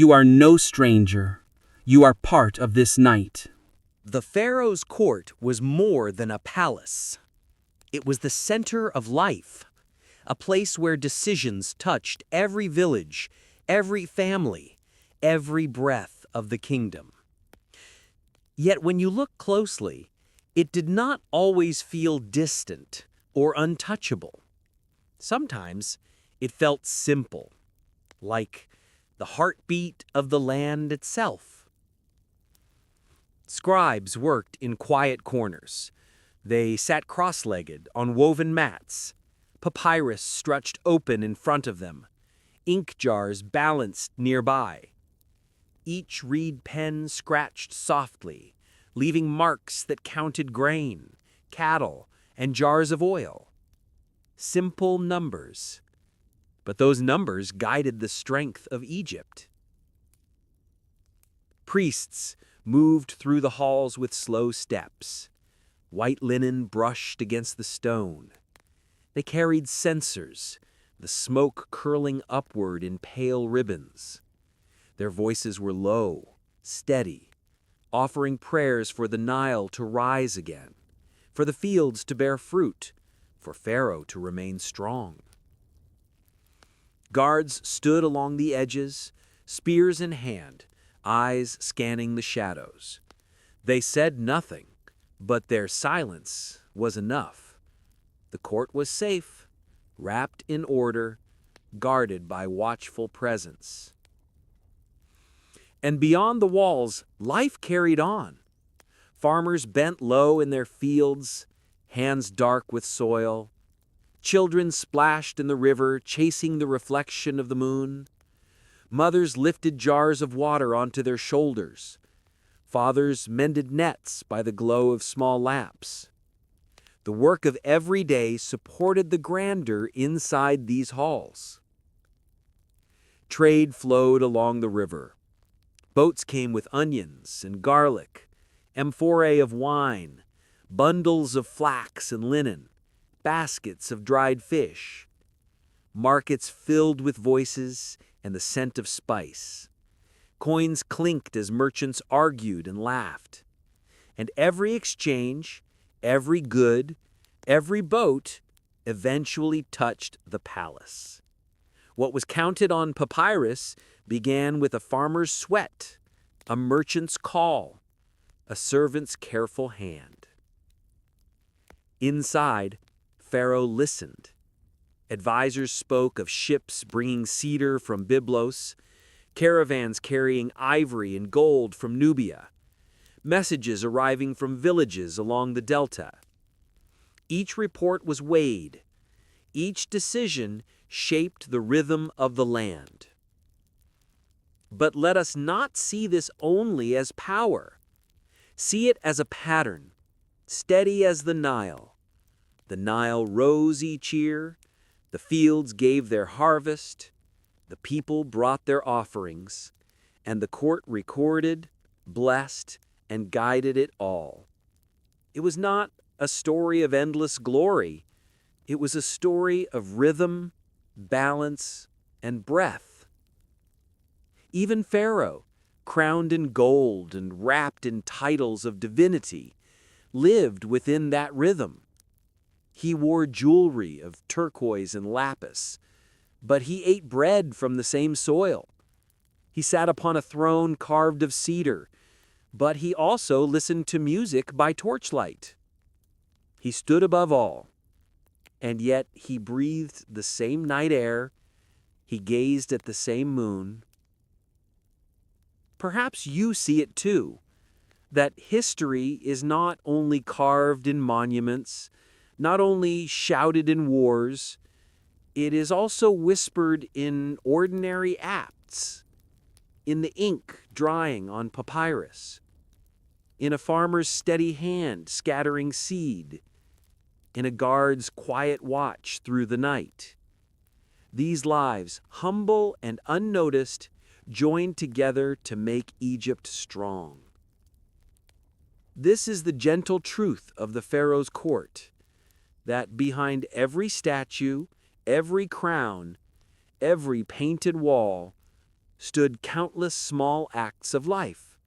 are no stranger. You are part of this night. The pharaoh's court was more than a palace. It was the center of life, a place where decisions touched every village, every family, every breath of the kingdom. Yet when you look closely, it did not always feel distant or untouchable. Sometimes it felt simple, like the heartbeat of the land itself. Scribes worked in quiet corners. They sat cross-legged on woven mats, papyrus stretched open in front of them, ink jars balanced nearby. Each reed pen scratched softly, leaving marks that counted grain, cattle, and jars of oil. Simple numbers, but those numbers guided the strength of Egypt. Priests moved through the halls with slow steps. White linen brushed against the stone. They carried censers, the smoke curling upward in pale ribbons. Their voices were low, steady, offering prayers for the Nile to rise again, for the fields to bear fruit, for Pharaoh to remain strong. Guards stood along the edges, spears in hand, eyes scanning the shadows. They said nothing, but their silence was enough. The court was safe, wrapped in order, guarded by watchful presence. And beyond the walls, life carried on. Farmers bent low in their fields, hands dark with soil. Children splashed in the river, chasing the reflection of the moon. Mothers lifted jars of water onto their shoulders. Fathers mended nets by the glow of small lamps. The work of every day supported the grandeur inside these halls. Trade flowed along the river. Boats came with onions and garlic, amphorae of wine, bundles of flax and linen, baskets of dried fish. Markets filled with voices and the scent of spice. Coins clinked as merchants argued and laughed. And every exchange, every good, every boat eventually touched the palace. What was counted on papyrus began with a farmer's sweat, a merchant's call, a servant's careful hand. Inside, Pharaoh listened. Advisors spoke of ships bringing cedar from Byblos, caravans carrying ivory and gold from Nubia, messages arriving from villages along the delta. Each report was weighed. Each decision shaped the rhythm of the land. But let us not see this only as power. See it as a pattern, steady as the Nile. The Nile rose each year, the fields gave their harvest, the people brought their offerings, and the court recorded, blessed, and guided it all. It was not a story of endless glory. It was a story of rhythm, balance, and breath. Even Pharaoh, crowned in gold and wrapped in titles of divinity, lived within that rhythm. He wore jewelry of turquoise and lapis, but he ate bread from the same soil. He sat upon a throne carved of cedar, but he also listened to music by torchlight. He stood above all, and yet he breathed the same night air, he gazed at the same moon. Perhaps you see it too, that history is not only carved in monuments, not only shouted in wars, it is also whispered in ordinary acts, in the ink drying on papyrus, in a farmer's steady hand scattering seed, in a guard's quiet watch through the night. These lives, humble and unnoticed, joined together to make Egypt strong. This is the gentle truth of the Pharaoh's court, that behind every statue, every crown, every painted wall, stood countless small acts of life.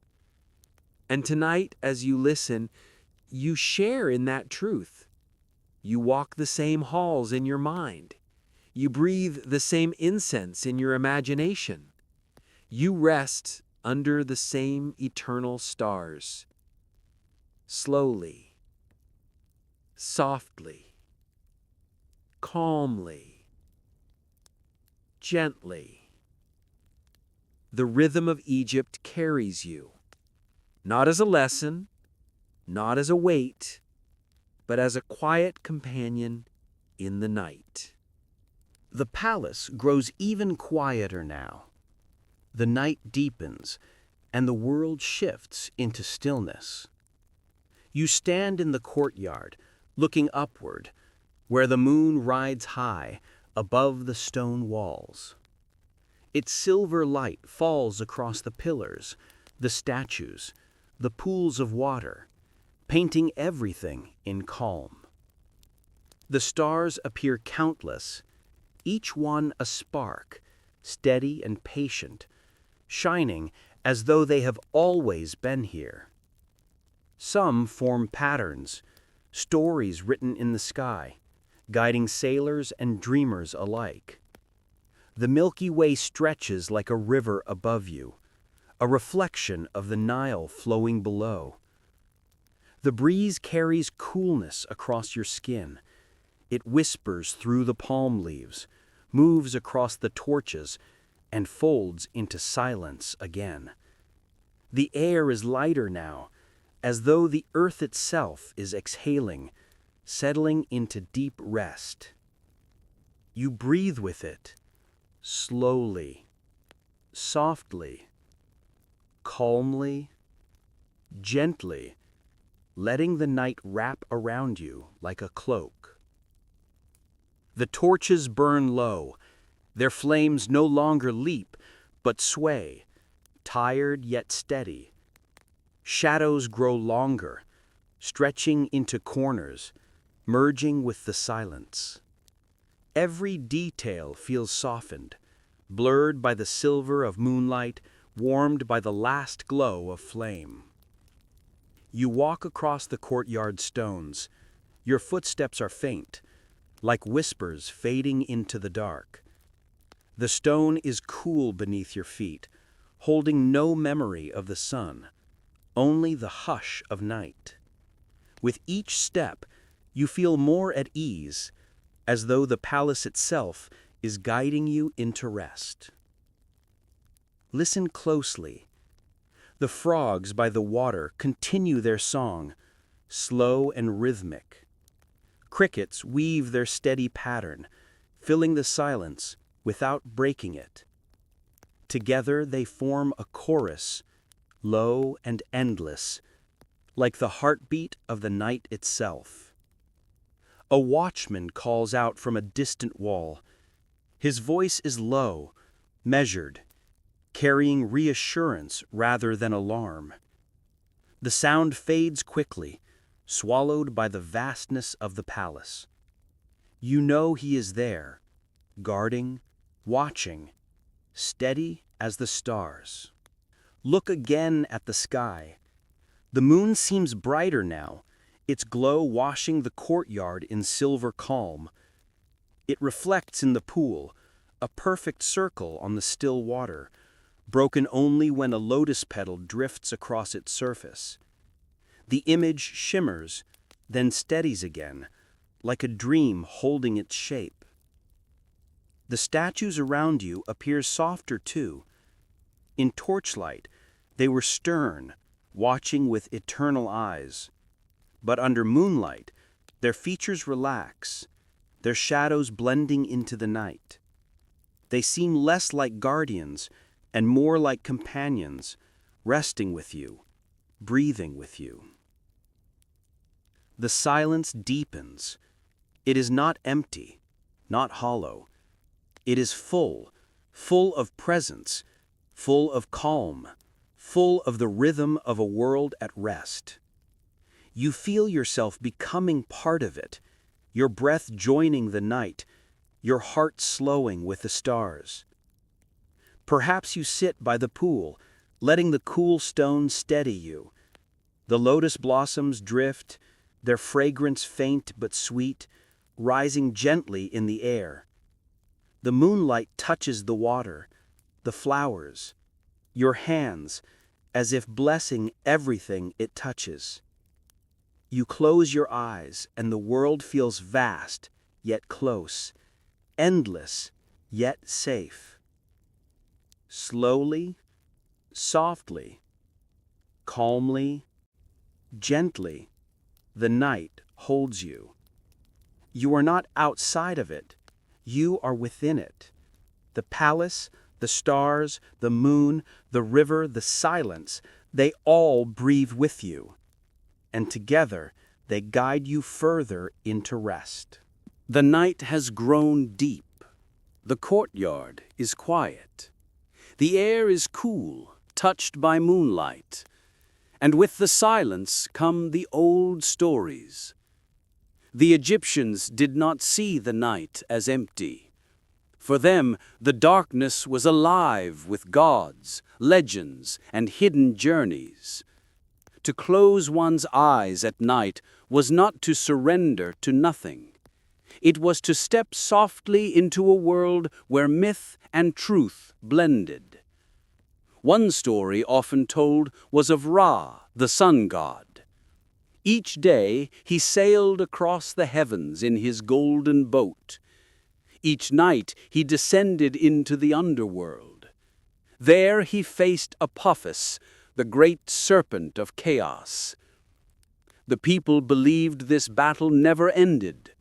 And tonight, as you listen, you share in that truth. You walk the same halls in your mind. You breathe the same incense in your imagination. You rest under the same eternal stars. Slowly, softly, calmly, gently, the rhythm of Egypt carries you, not as a lesson, not as a weight, but as a quiet companion in the night. The palace grows even quieter now. The night deepens, and the world shifts into stillness. You stand in the courtyard, looking upward, where the moon rides high above the stone walls. Its silver light falls across the pillars, the statues, the pools of water, painting everything in calm. The stars appear countless, each one a spark, steady and patient, shining as though they have always been here. Some form patterns, stories written in the sky, guiding sailors and dreamers alike. The Milky Way stretches like a river above you, a reflection of the Nile flowing below. The breeze carries coolness across your skin. It whispers through the palm leaves, moves across the torches, and folds into silence again. The air is lighter now, as though the earth itself is exhaling, settling into deep rest. You breathe with it, slowly, softly, calmly, gently, letting the night wrap around you like a cloak. The torches burn low. Their flames no longer leap, but sway, tired yet steady. Shadows grow longer, stretching into corners, merging with the silence. Every detail feels softened, blurred by the silver of moonlight, warmed by the last glow of flame. You walk across the courtyard stones. Your footsteps are faint, like whispers fading into the dark. The stone is cool beneath your feet, holding no memory of the sun, only the hush of night. With each step, you feel more at ease, as though the palace itself is guiding you into rest. Listen closely. The frogs by the water continue their song, slow and rhythmic. Crickets weave their steady pattern, filling the silence without breaking it. Together they form a chorus, low and endless, like the heartbeat of the night itself. A watchman calls out from a distant wall. His voice is low, measured, carrying reassurance rather than alarm. The sound fades quickly, swallowed by the vastness of the palace. You know he is there, guarding, watching, steady as the stars. Look again at the sky. The moon seems brighter now, its glow washing the courtyard in silver calm. It reflects in the pool, a perfect circle on the still water, broken only when a lotus petal drifts across its surface. The image shimmers, then steadies again, like a dream holding its shape. The statues around you appear softer too. In torchlight, they were stern, watching with eternal eyes. But under moonlight, their features relax, their shadows blending into the night. They seem less like guardians and more like companions, resting with you, breathing with you. The silence deepens. It is not empty, not hollow. It is full, full of presence, full of calm, full of the rhythm of a world at rest. You feel yourself becoming part of it, your breath joining the night, your heart slowing with the stars. Perhaps you sit by the pool, letting the cool stones steady you. The lotus blossoms drift, their fragrance faint but sweet, rising gently in the air. The moonlight touches the water, the flowers, your hands, as if blessing everything it touches. You close your eyes and the world feels vast, yet close, endless, yet safe. Slowly, softly, calmly, gently, the night holds you. You are not outside of it, you are within it. The palace, the stars, the moon, the river, the silence, they all breathe with you. And together they guide you further into rest. The night has grown deep. The courtyard is quiet. The air is cool, touched by moonlight. And with the silence come the old stories. The Egyptians did not see the night as empty. For them, the darkness was alive with gods, legends, and hidden journeys. To close one's eyes at night was not to surrender to nothing. It was to step softly into a world where myth and truth blended. One story often told was of Ra, the sun god. Each day he sailed across the heavens in his golden boat. Each night he descended into the underworld. There he faced Apophis, the great serpent of chaos. The people believed this battle never ended.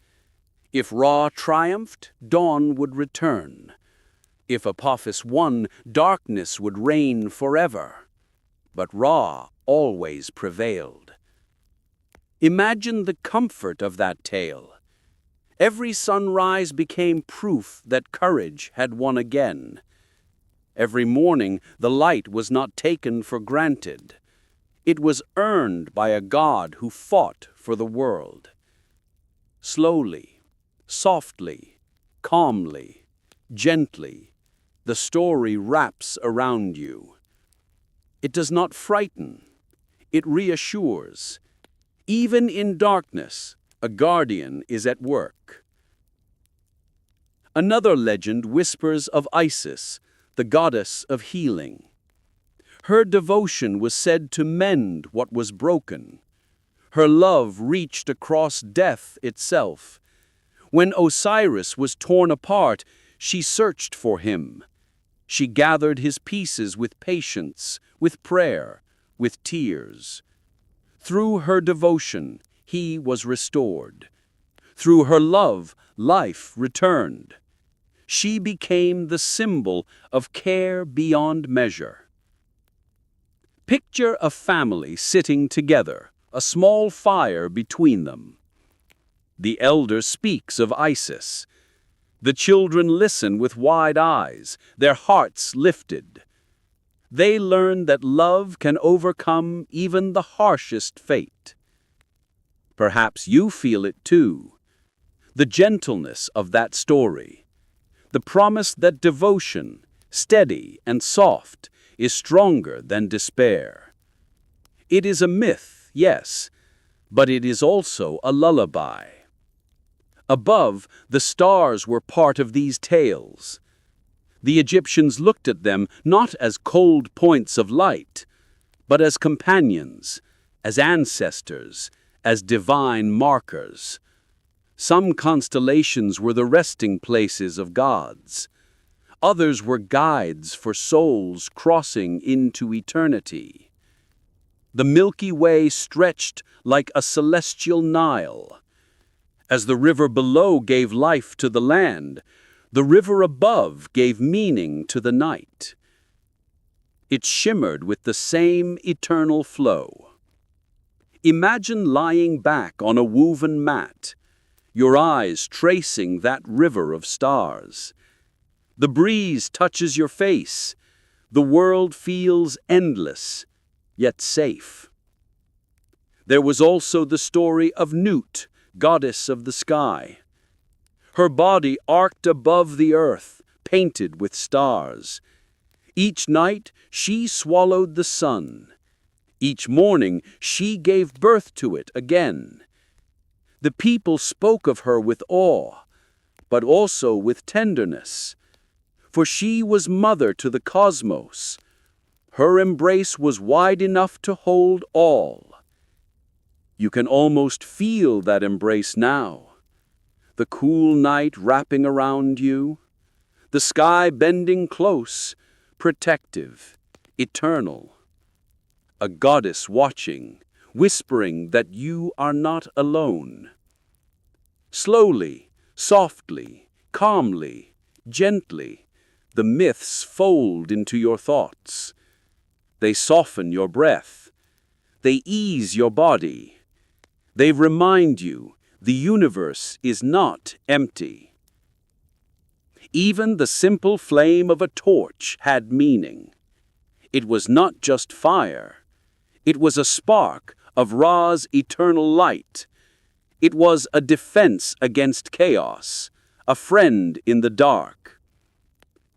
If Ra triumphed, dawn would return. If Apophis won, darkness would reign forever. But Ra always prevailed. Imagine the comfort of that tale. Every sunrise became proof that courage had won again. Every morning the light was not taken for granted. It was earned by a God who fought for the world. Slowly, softly, calmly, gently, the story wraps around you. It does not frighten, it reassures. Even in darkness, a guardian is at work. Another legend whispers of Isis, the goddess of healing. Her devotion was said to mend what was broken. Her love reached across death itself. When Osiris was torn apart, she searched for him. She gathered his pieces with patience, with prayer, with tears. Through her devotion, he was restored. Through her love, life returned. She became the symbol of care beyond measure. Picture a family sitting together, a small fire between them. The elder speaks of Isis. The children listen with wide eyes, their hearts lifted. They learn that love can overcome even the harshest fate. Perhaps you feel it too. The gentleness of that story. The promise that devotion, steady and soft, is stronger than despair. It is a myth, yes, but it is also a lullaby. Above, the stars were part of these tales. The Egyptians looked at them not as cold points of light, but as companions, as ancestors, as divine markers. Some constellations were the resting places of gods. Others were guides for souls crossing into eternity. The Milky Way stretched like a celestial Nile. As the river below gave life to the land, the river above gave meaning to the night. It shimmered with the same eternal flow. Imagine lying back on a woven mat, your eyes tracing that river of stars. The breeze touches your face. The world feels endless, yet safe. There was also the story of Nut, goddess of the sky. Her body arced above the earth, painted with stars. Each night she swallowed the sun. Each morning she gave birth to it again. The people spoke of her with awe, but also with tenderness. For she was mother to the cosmos. Her embrace was wide enough to hold all. You can almost feel that embrace now. The cool night wrapping around you, the sky bending close, protective, eternal. A goddess watching, whispering that you are not alone. Slowly, softly, calmly, gently, the myths fold into your thoughts. They soften your breath. They ease your body. They remind you the universe is not empty. Even the simple flame of a torch had meaning. It was not just fire. It was a spark of Ra's eternal light. It was a defense against chaos, a friend in the dark.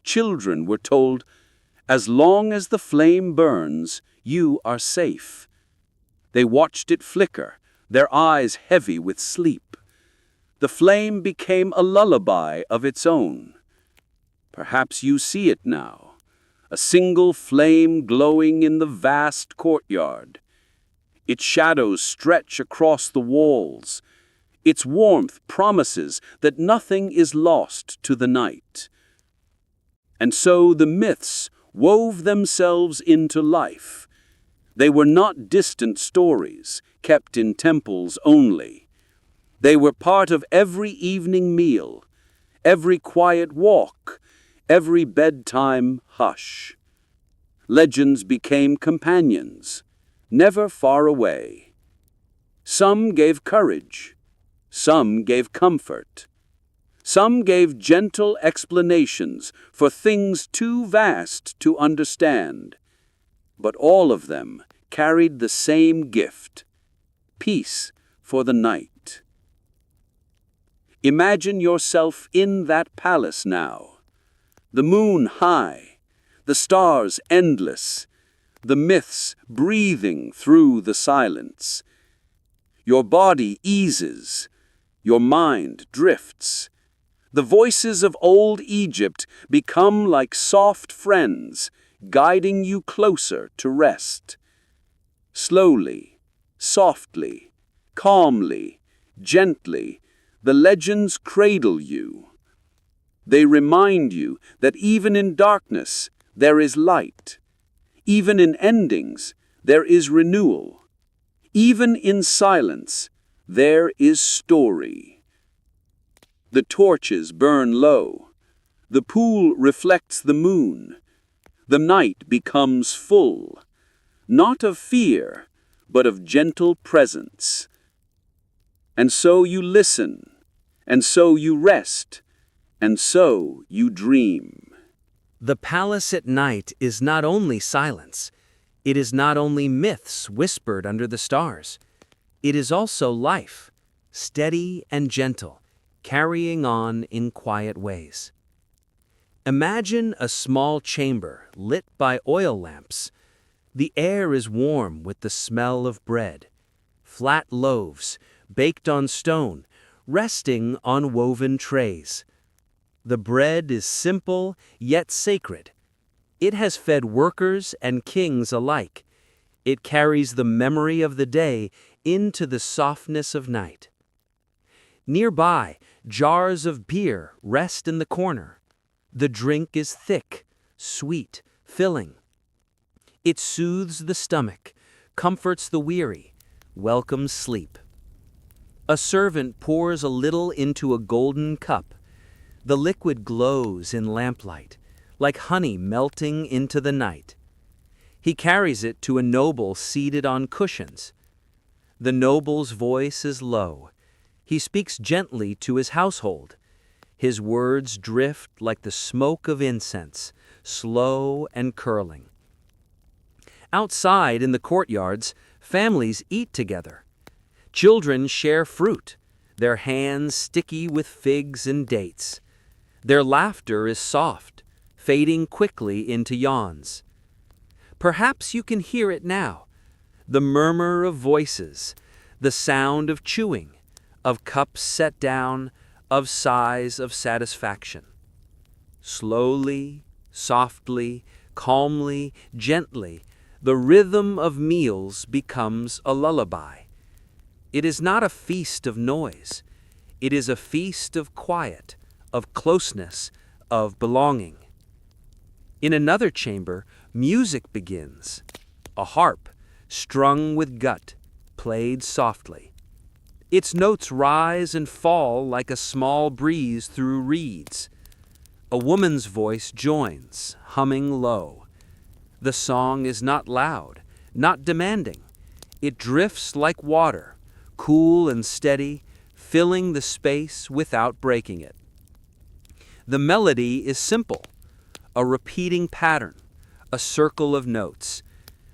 Children were told, as long as the flame burns, you are safe. They watched it flicker, their eyes heavy with sleep. The flame became a lullaby of its own. Perhaps you see it now, a single flame glowing in the vast courtyard. Its shadows stretch across the walls. Its warmth promises that nothing is lost to the night. And so the myths wove themselves into life. They were not distant stories, kept in temples only. They were part of every evening meal, every quiet walk, every bedtime hush. Legends became companions, never far away. Some gave courage, some gave comfort. Some gave gentle explanations for things too vast to understand. But all of them carried the same gift: peace for the night. Imagine yourself in that palace now. The moon high, the stars endless, the myths breathing through the silence. Your body eases, your mind drifts. The voices of old Egypt become like soft friends, guiding you closer to rest. Slowly, softly, calmly, gently, the legends cradle you. They remind you that even in darkness there is light. Even in endings there is renewal. Even in silence there is story. The torches burn low. The pool reflects the moon. The night becomes full, not of fear, but of gentle presence. And so you listen, and so you rest, and so you dream. The palace at night is not only silence. It is not only myths whispered under the stars. It is also life, steady and gentle, carrying on in quiet ways. Imagine a small chamber lit by oil lamps. The air is warm with the smell of bread. flat loaves, baked on stone, resting on woven trays. The bread is simple yet sacred. It has fed workers and kings alike. It carries the memory of the day into the softness of night. Nearby, jars of beer rest in the corner. The drink is thick, sweet, filling. It soothes the stomach, comforts the weary, welcomes sleep. A servant pours a little into a golden cup. The liquid glows in lamplight, like honey melting into the night. He carries it to a noble seated on cushions. The noble's voice is low. He speaks gently to his household. His words drift like the smoke of incense, slow and curling. Outside in the courtyards, families eat together. Children share fruit, their hands sticky with figs and dates. Their laughter is soft, fading quickly into yawns. Perhaps you can hear it now, the murmur of voices, the sound of chewing, of cups set down, of sighs of satisfaction. Slowly, softly, calmly, gently, the rhythm of meals becomes a lullaby. It is not a feast of noise. It is a feast of quiet, of closeness, of belonging. In another chamber, music begins. A harp, strung with gut, played softly. Its notes rise and fall like a small breeze through reeds. A woman's voice joins, humming low. The song is not loud, not demanding. It drifts like water, cool and steady, filling the space without breaking it. The melody is simple, a repeating pattern, a circle of notes,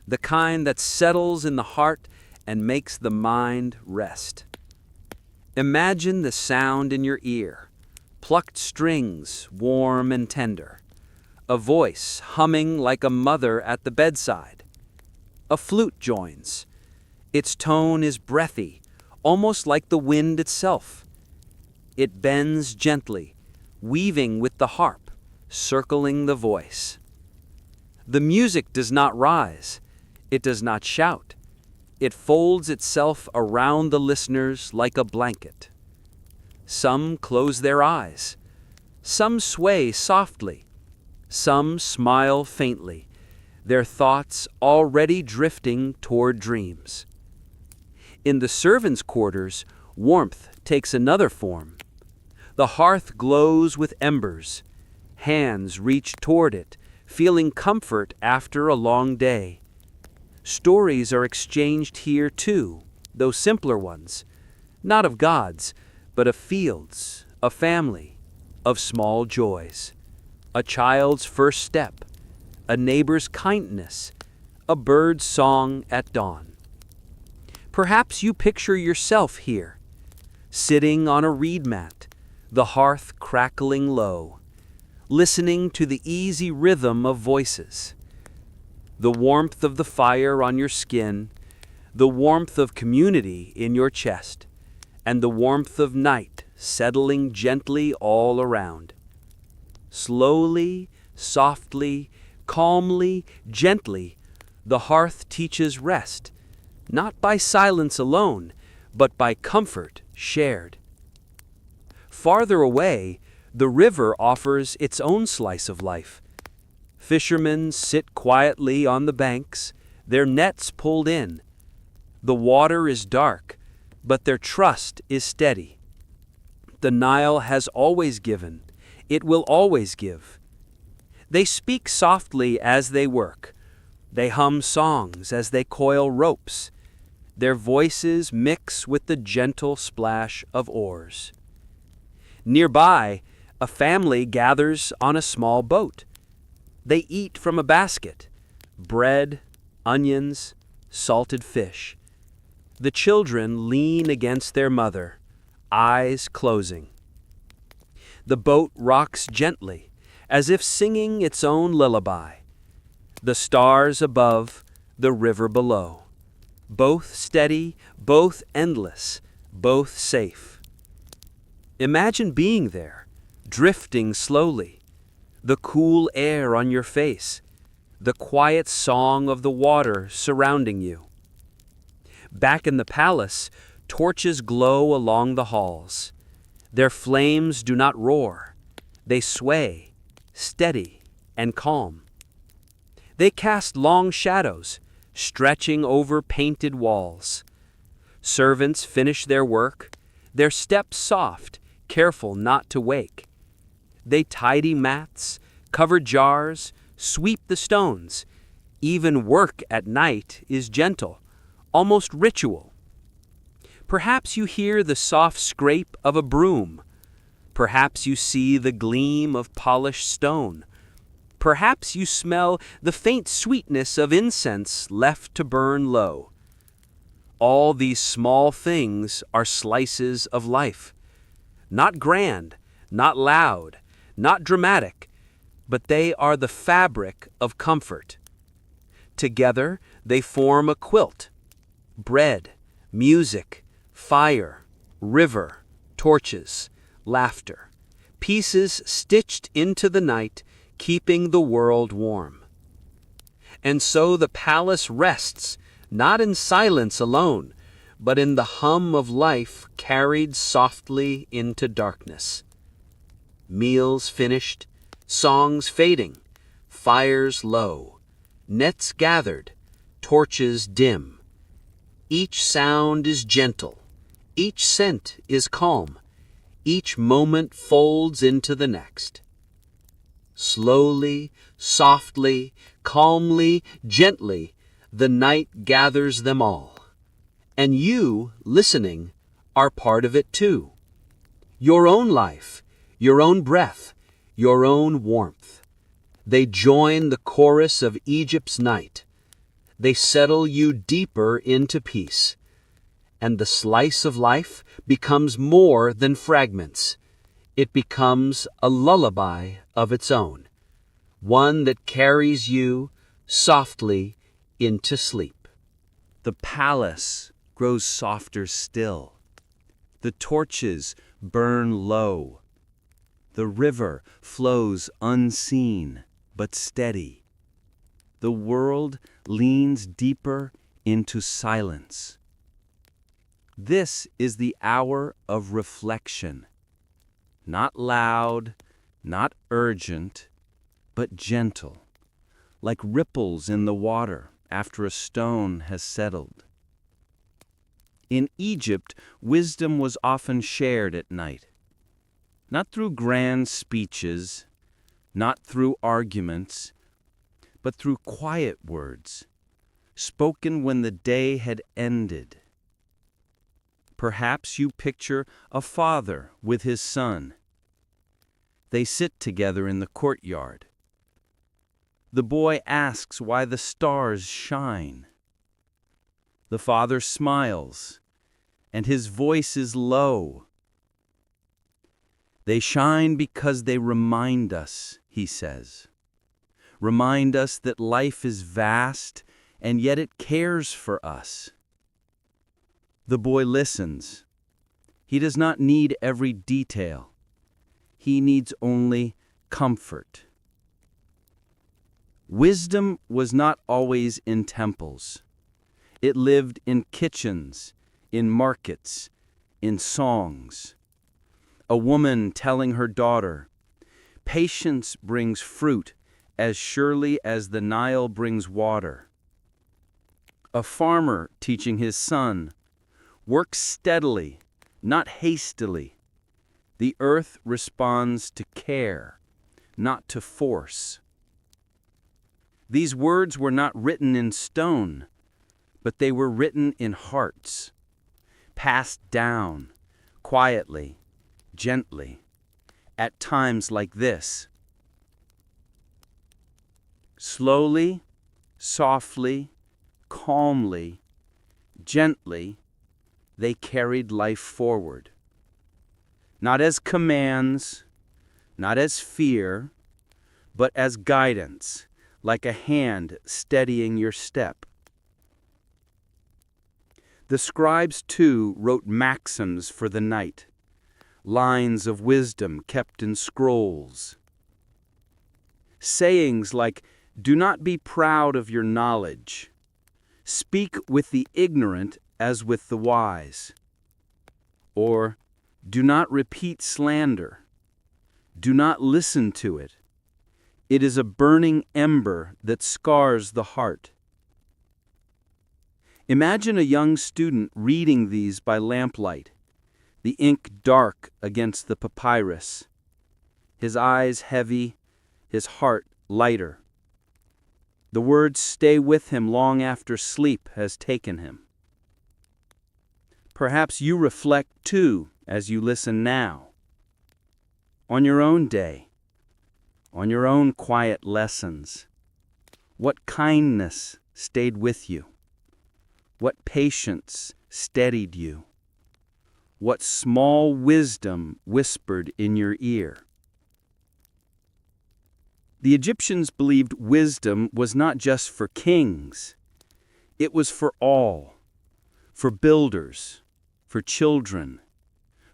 the kind that settles in the heart and makes the mind rest. Imagine the sound in your ear, plucked strings, warm and tender, a voice humming like a mother at the bedside. A flute joins. Its tone is breathy, almost like the wind itself. It bends gently, weaving with the harp, circling the voice. The music does not rise. It does not shout. It folds itself around the listeners like a blanket. Some close their eyes. Some sway softly. Some smile faintly, their thoughts already drifting toward dreams. In the servants' quarters, warmth takes another form. The hearth glows with embers. Hands reach toward it, feeling comfort after a long day. Stories are exchanged here too, though simpler ones, not of gods, but of fields, of family, of small joys. A child's first step, a neighbor's kindness, a bird's song at dawn. Perhaps you picture yourself here, sitting on a reed mat, the hearth crackling low, listening to the easy rhythm of voices. The warmth of the fire on your skin, the warmth of community in your chest, and the warmth of night settling gently all around. Slowly, softly, calmly, gently, the hearth teaches rest, not by silence alone, but by comfort shared. Farther away, the river offers its own slice of life. Fishermen sit quietly on the banks, their nets pulled in. The water is dark, but their trust is steady. The Nile has always given. It will always give. They speak softly as they work. They hum songs as they coil ropes. Their voices mix with the gentle splash of oars. Nearby, a family gathers on a small boat. They eat from a basket, bread, onions, salted fish. The children lean against their mother, eyes closing. The boat rocks gently, as if singing its own lullaby. The stars above, the river below. both steady, both endless, both safe. Imagine being there, drifting slowly, the cool air on your face, the quiet song of the water surrounding you. Back in the palace, torches glow along the halls. Their flames do not roar. They sway, steady and calm. They cast long shadows, stretching over painted walls. Servants finish their work, their steps soft, careful not to wake. They tidy mats, cover jars, sweep the stones. Even work at night is gentle, almost ritual. Perhaps you hear the soft scrape of a broom. Perhaps you see the gleam of polished stone. Perhaps you smell the faint sweetness of incense left to burn low. All these small things are slices of life. Not grand, not loud, not dramatic, but they are the fabric of comfort. Together, they form a quilt. Bread, music, fire, river, torches, laughter. Pieces stitched into the night, keeping the world warm. And so the palace rests, not in silence alone, but in the hum of life carried softly into darkness. Meals finished, songs fading, fires low, nets gathered, torches dim. Each sound is gentle, each scent is calm, each moment folds into the next. Slowly, softly, calmly, gently, the night gathers them all. And you, listening, are part of it too. Your own life, your own breath, your own warmth. They join the chorus of Egypt's night. They settle you deeper into peace. And the slice of life becomes more than fragments. It becomes a lullaby of its own, one that carries you softly into sleep. The palace grows softer still. The torches burn low. The river flows unseen but steady. The world leans deeper into silence. This is the hour of reflection. Not loud, not urgent, but gentle, like ripples in the water after a stone has settled. In Egypt, wisdom was often shared at night, not through grand speeches, not through arguments, but through quiet words, spoken when the day had ended. Perhaps you picture a father with his son. They sit together in the courtyard. The boy asks why the stars shine. The father smiles, and his voice is low. They shine because they remind us, he says. Remind us that life is vast, and yet it cares for us. The boy listens. He does not need every detail. He needs only comfort. Wisdom was not always in temples. It lived in kitchens, in markets, in songs. A woman telling her daughter, "Patience brings fruit as surely as the Nile brings water." A farmer teaching his son, "Work steadily, not hastily. The earth responds to care, not to force." These words were not written in stone, but they were written in hearts, passed down, quietly, gently, at times like this. Slowly, softly, calmly, gently, they carried life forward. Not as commands, not as fear, but as guidance, like a hand steadying your step. The scribes, too, wrote maxims for the night, lines of wisdom kept in scrolls. Sayings like, "Do not be proud of your knowledge. Speak with the ignorant as with the wise." Or, "Do not repeat slander. Do not listen to it. It is a burning ember that scars the heart." Imagine a young student reading these by lamplight, the ink dark against the papyrus, his eyes heavy, his heart lighter. The words stay with him long after sleep has taken him. Perhaps you reflect too as you listen now, on your own day, on your own quiet lessons. What kindness stayed with you? What patience steadied you? What small wisdom whispered in your ear? The Egyptians believed wisdom was not just for kings. It was for all, for builders, for children,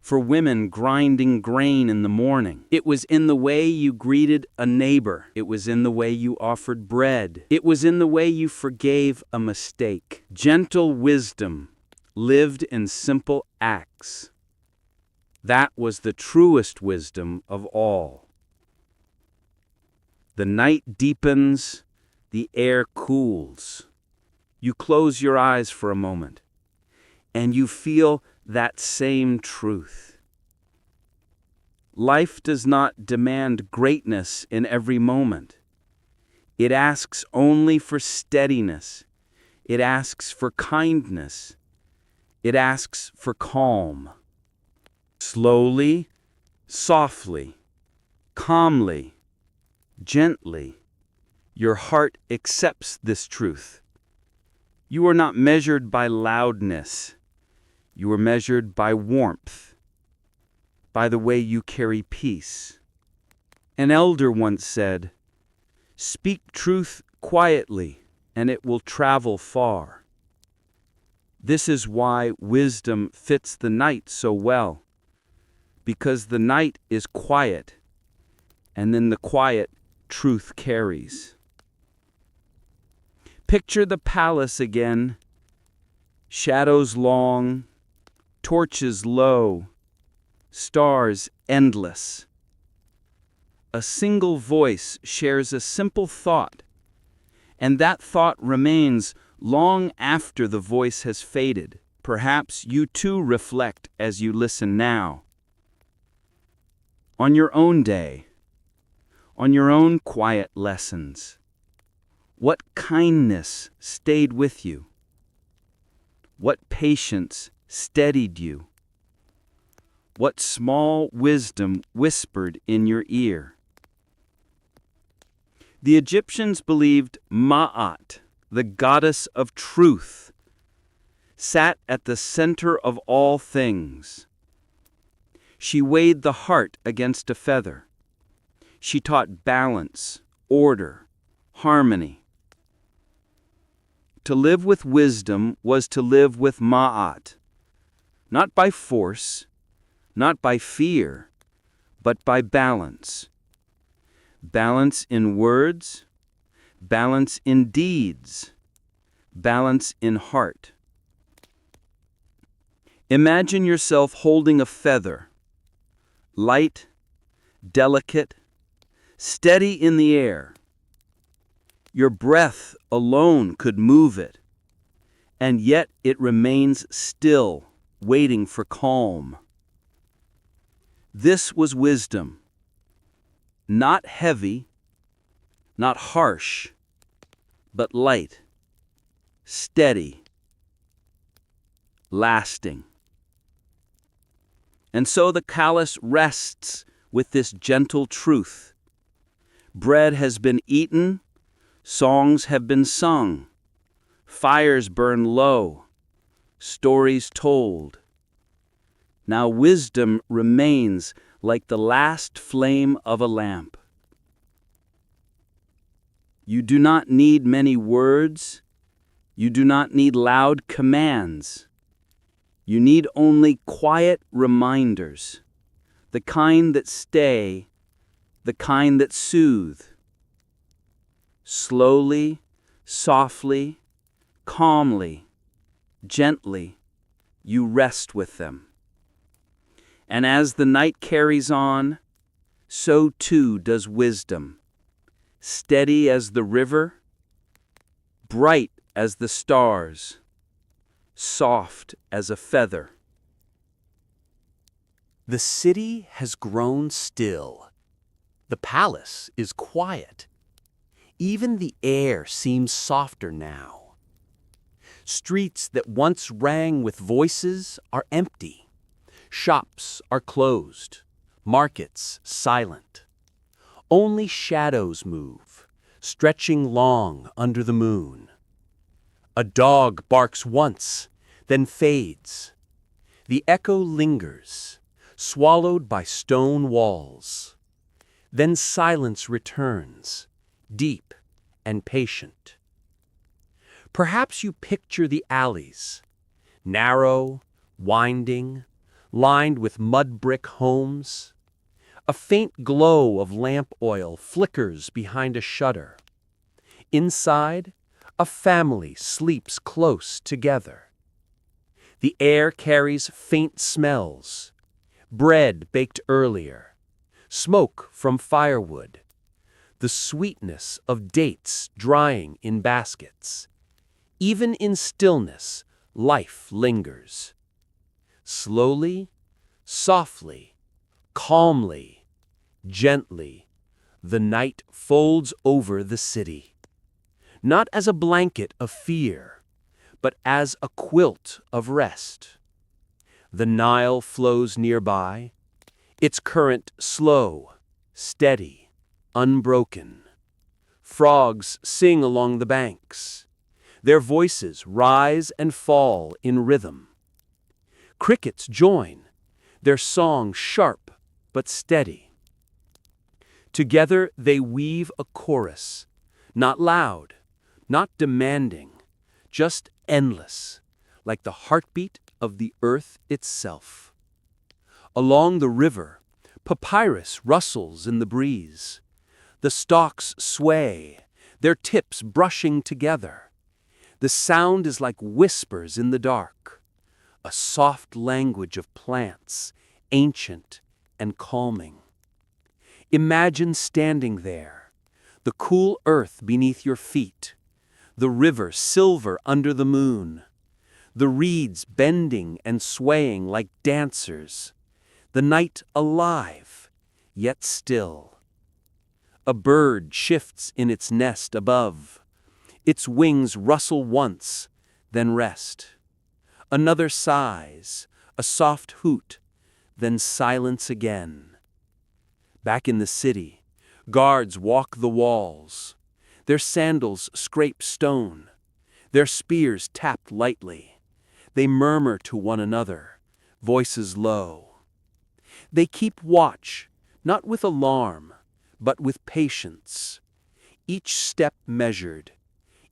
for women grinding grain in the morning. It was in the way you greeted a neighbor. It was in the way you offered bread. It was in the way you forgave a mistake. Gentle wisdom lived in simple acts. That was the truest wisdom of all. The night deepens, the air cools. You close your eyes for a moment, and you feel that same truth. Life does not demand greatness in every moment. It asks only for steadiness. It asks for kindness. It asks for calm. Slowly, softly, calmly, gently, your heart accepts this truth. You are not measured by loudness. You are measured by warmth, by the way you carry peace. An elder once said, "Speak truth quietly, and it will travel far." This is why wisdom fits the night so well, because the night is quiet, and in the quiet, truth carries. Picture the palace again, shadows long, torches low, stars endless. A single voice shares a simple thought, and that thought remains long after the voice has faded. Perhaps you too reflect as you listen now. On your own day, on your own quiet lessons, what kindness stayed with you? What patience steadied you? What small wisdom whispered in your ear? The Egyptians believed Ma'at, the goddess of truth, sat at the center of all things. She weighed the heart against a feather. She taught balance, order, harmony. To live with wisdom was to live with Ma'at, not by force, not by fear, but by balance. Balance in words, balance in deeds, balance in heart. Imagine yourself holding a feather, light, delicate, steady in the air. Your breath alone could move it, and yet it remains still, waiting for calm. This was wisdom. Not heavy, not harsh, but light, steady, lasting. And so the callus rests with this gentle truth. Bread has been eaten, songs have been sung, fires burn low, stories told. Now wisdom remains like the last flame of a lamp. You do not need many words. You do not need loud commands. You need only quiet reminders, the kind that stay, the kind that soothe. Slowly, softly, calmly, gently, you rest with them. And as the night carries on, so too does wisdom, steady as the river, bright as the stars, soft as a feather. The city has grown still. The palace is quiet. Even the air seems softer now. Streets that once rang with voices are empty. Shops are closed. Markets silent. Only shadows move, stretching long under the moon. A dog barks once, then fades. The echo lingers, swallowed by stone walls. Then silence returns, deep and patient. Perhaps you picture the alleys, narrow, winding, lined with mud brick homes. A faint glow of lamp oil flickers behind a shutter. Inside, a family sleeps close together. The air carries faint smells, bread baked earlier, smoke from firewood, the sweetness of dates drying in baskets. Even in stillness, life lingers. Slowly, softly, calmly, gently, the night folds over the city. Not as a blanket of fear, but as a quilt of rest. The Nile flows nearby, its current slow, steady, unbroken. Frogs sing along the banks. Their voices rise and fall in rhythm. Crickets join, their song sharp but steady. Together they weave a chorus, not loud, not demanding, just endless, like the heartbeat of the earth itself. Along the river, papyrus rustles in the breeze. The stalks sway, their tips brushing together. The sound is like whispers in the dark, a soft language of plants, ancient and calming. Imagine standing there, the cool earth beneath your feet, the river silver under the moon, the reeds bending and swaying like dancers, the night alive, yet still. A bird shifts in its nest above. Its wings rustle once, then rest. Another sighs, a soft hoot, then silence again. Back in the city, guards walk the walls. Their sandals scrape stone. Their spears tap lightly. They murmur to one another, voices low. They keep watch, not with alarm, but with patience. Each step measured,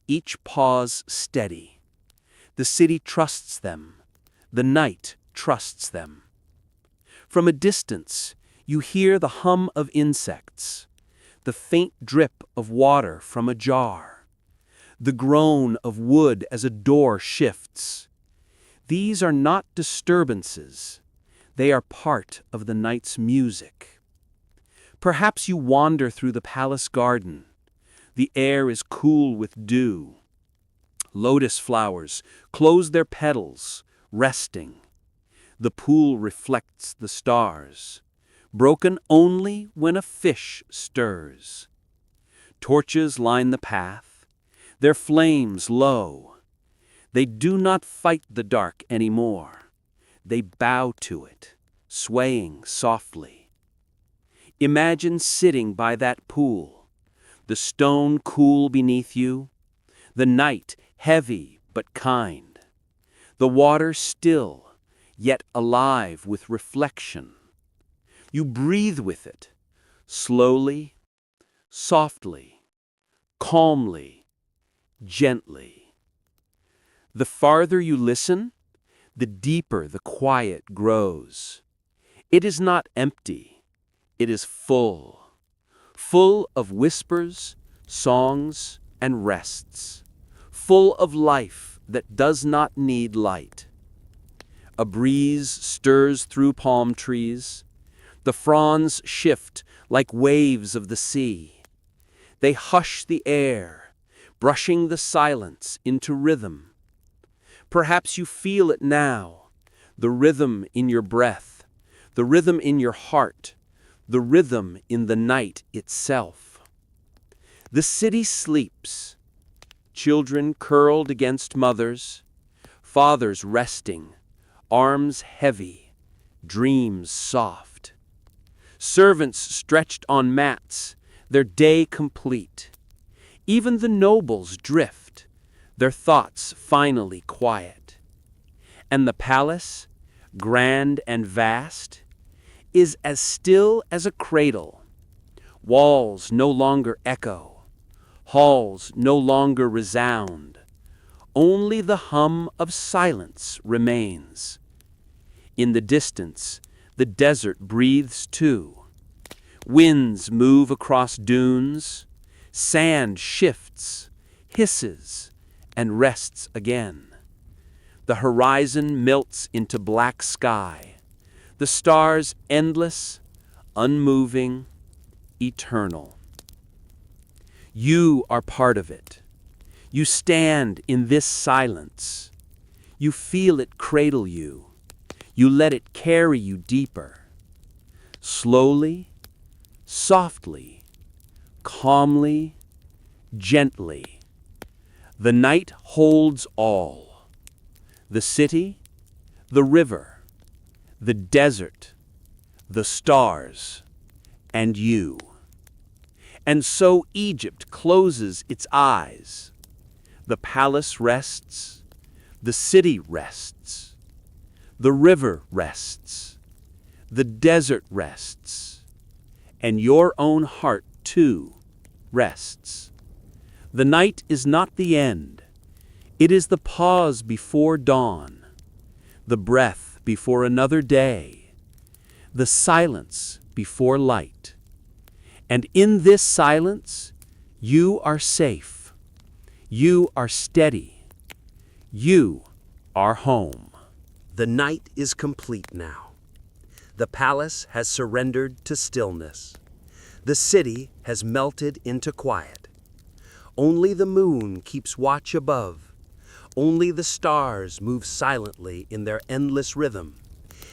each pause steady. The city trusts them. The night trusts them. From a distance, you hear the hum of insects, the faint drip of water from a jar, the groan of wood as a door shifts. These are not disturbances. They are part of the night's music. Perhaps you wander through the palace garden. The air is cool with dew. Lotus flowers close their petals, resting. The pool reflects the stars, broken only when a fish stirs. Torches line the path, their flames low. They do not fight the dark anymore. They bow to it, swaying softly. Imagine sitting by that pool, the stone cool beneath you, the night heavy but kind, the water still, yet alive with reflection. You breathe with it, slowly, softly, calmly, gently. The farther you listen, the deeper the quiet grows. It is not empty, it is full, full of whispers, songs, and rests, full of life that does not need light. A breeze stirs through palm trees. The fronds shift like waves of the sea. They hush the air, brushing the silence into rhythm. Perhaps you feel it now, the rhythm in your breath, the rhythm in your heart, the rhythm in the night itself. The city sleeps, children curled against mothers, fathers resting, arms heavy, dreams soft. Servants stretched on mats, their day complete. Even the nobles drift, their thoughts finally quiet. And the palace, grand and vast, is as still as a cradle. Walls no longer echo, halls no longer resound. Only the hum of silence remains. In the distance, the desert breathes too. Winds move across dunes, sand shifts, hisses, and rests again. The horizon melts into black sky, the stars endless, unmoving, eternal. You are part of it. You stand in this silence. You feel it cradle you. You let it carry you deeper. Slowly, softly, calmly, gently. The night holds all. The city, the river, the desert, the stars, and you. And so Egypt closes its eyes. The palace rests, the city rests, the river rests, the desert rests, and your own heart, too, rests. The night is not the end. It is the pause before dawn, the breath before another day, the silence before light. And in this silence, you are safe. You are steady. You are home. The night is complete now. The palace has surrendered to stillness. The city has melted into quiet. Only the moon keeps watch above. Only the stars move silently in their endless rhythm.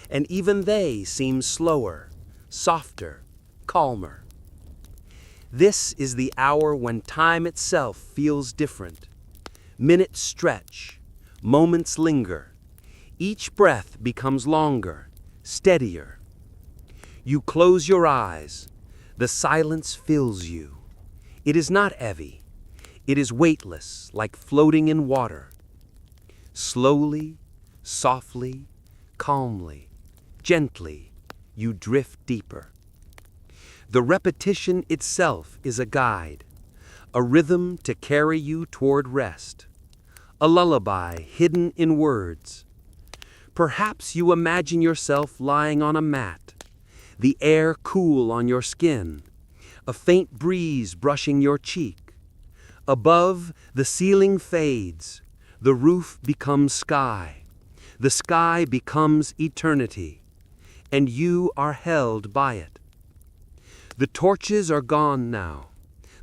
And even they seem slower, softer, calmer. This is the hour when time itself feels different. Minutes stretch, moments linger. Each breath becomes longer, steadier. You close your eyes. The silence fills you. It is not heavy. It is weightless, like floating in water. Slowly, softly, calmly, gently, you drift deeper. The repetition itself is a guide, a rhythm to carry you toward rest, a lullaby hidden in words. Perhaps you imagine yourself lying on a mat, the air cool on your skin, a faint breeze brushing your cheek. Above, the ceiling fades, the roof becomes sky, the sky becomes eternity, and you are held by it. The torches are gone now.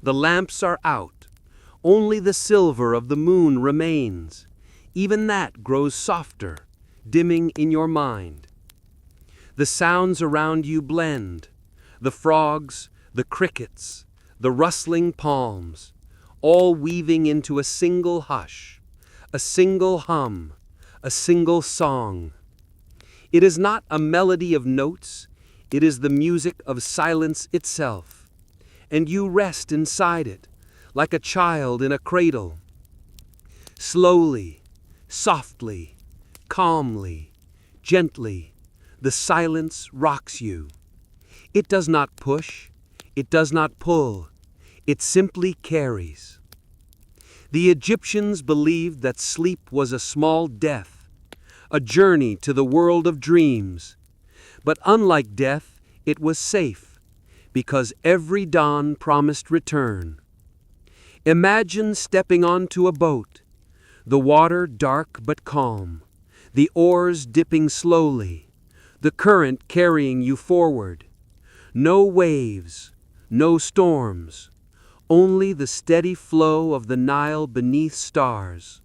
The lamps are out. Only the silver of the moon remains. Even that grows softer, dimming in your mind. The sounds around you blend. The frogs, the crickets, the rustling palms, all weaving into a single hush, a single hum, a single song. It is not a melody of notes. It is the music of silence itself, and you rest inside it, like a child in a cradle. Slowly, softly, calmly, gently, the silence rocks you. It does not push, it does not pull, it simply carries. The Egyptians believed that sleep was a small death, a journey to the world of dreams. But unlike death, it was safe, because every dawn promised return. Imagine stepping onto a boat, the water dark but calm, the oars dipping slowly, the current carrying you forward. No waves, no storms, only the steady flow of the Nile beneath stars.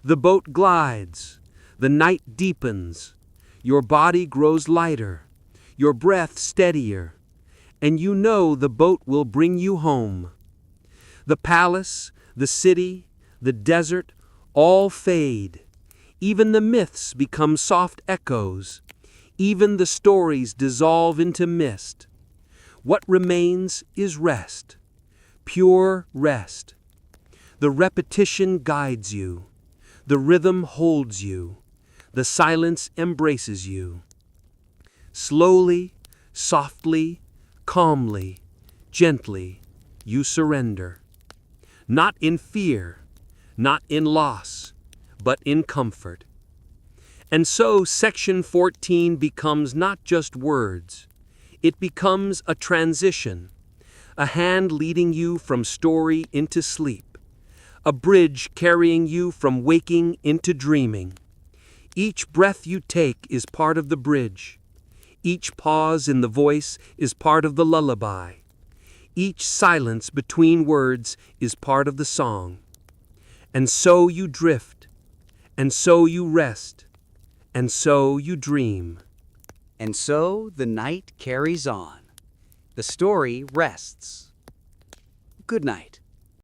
The boat glides, the night deepens, your body grows lighter, your breath steadier, and you know the boat will bring you home. The palace, the city, the desert, all fade. Even the myths become soft echoes. Even the stories dissolve into mist. What remains is rest, pure rest. The repetition guides you. The rhythm holds you. The silence embraces you. Slowly, softly, calmly, gently, you surrender. Not in fear, not in loss, but in comfort. And so section 14 becomes not just words. It becomes a transition, a hand leading you from story into sleep, a bridge carrying you from waking into dreaming. Each breath you take is part of the bridge. Each pause in the voice is part of the lullaby. Each silence between words is part of the song. And so you drift, and so you rest, and so you dream. And so the night carries on. The story rests. Good night.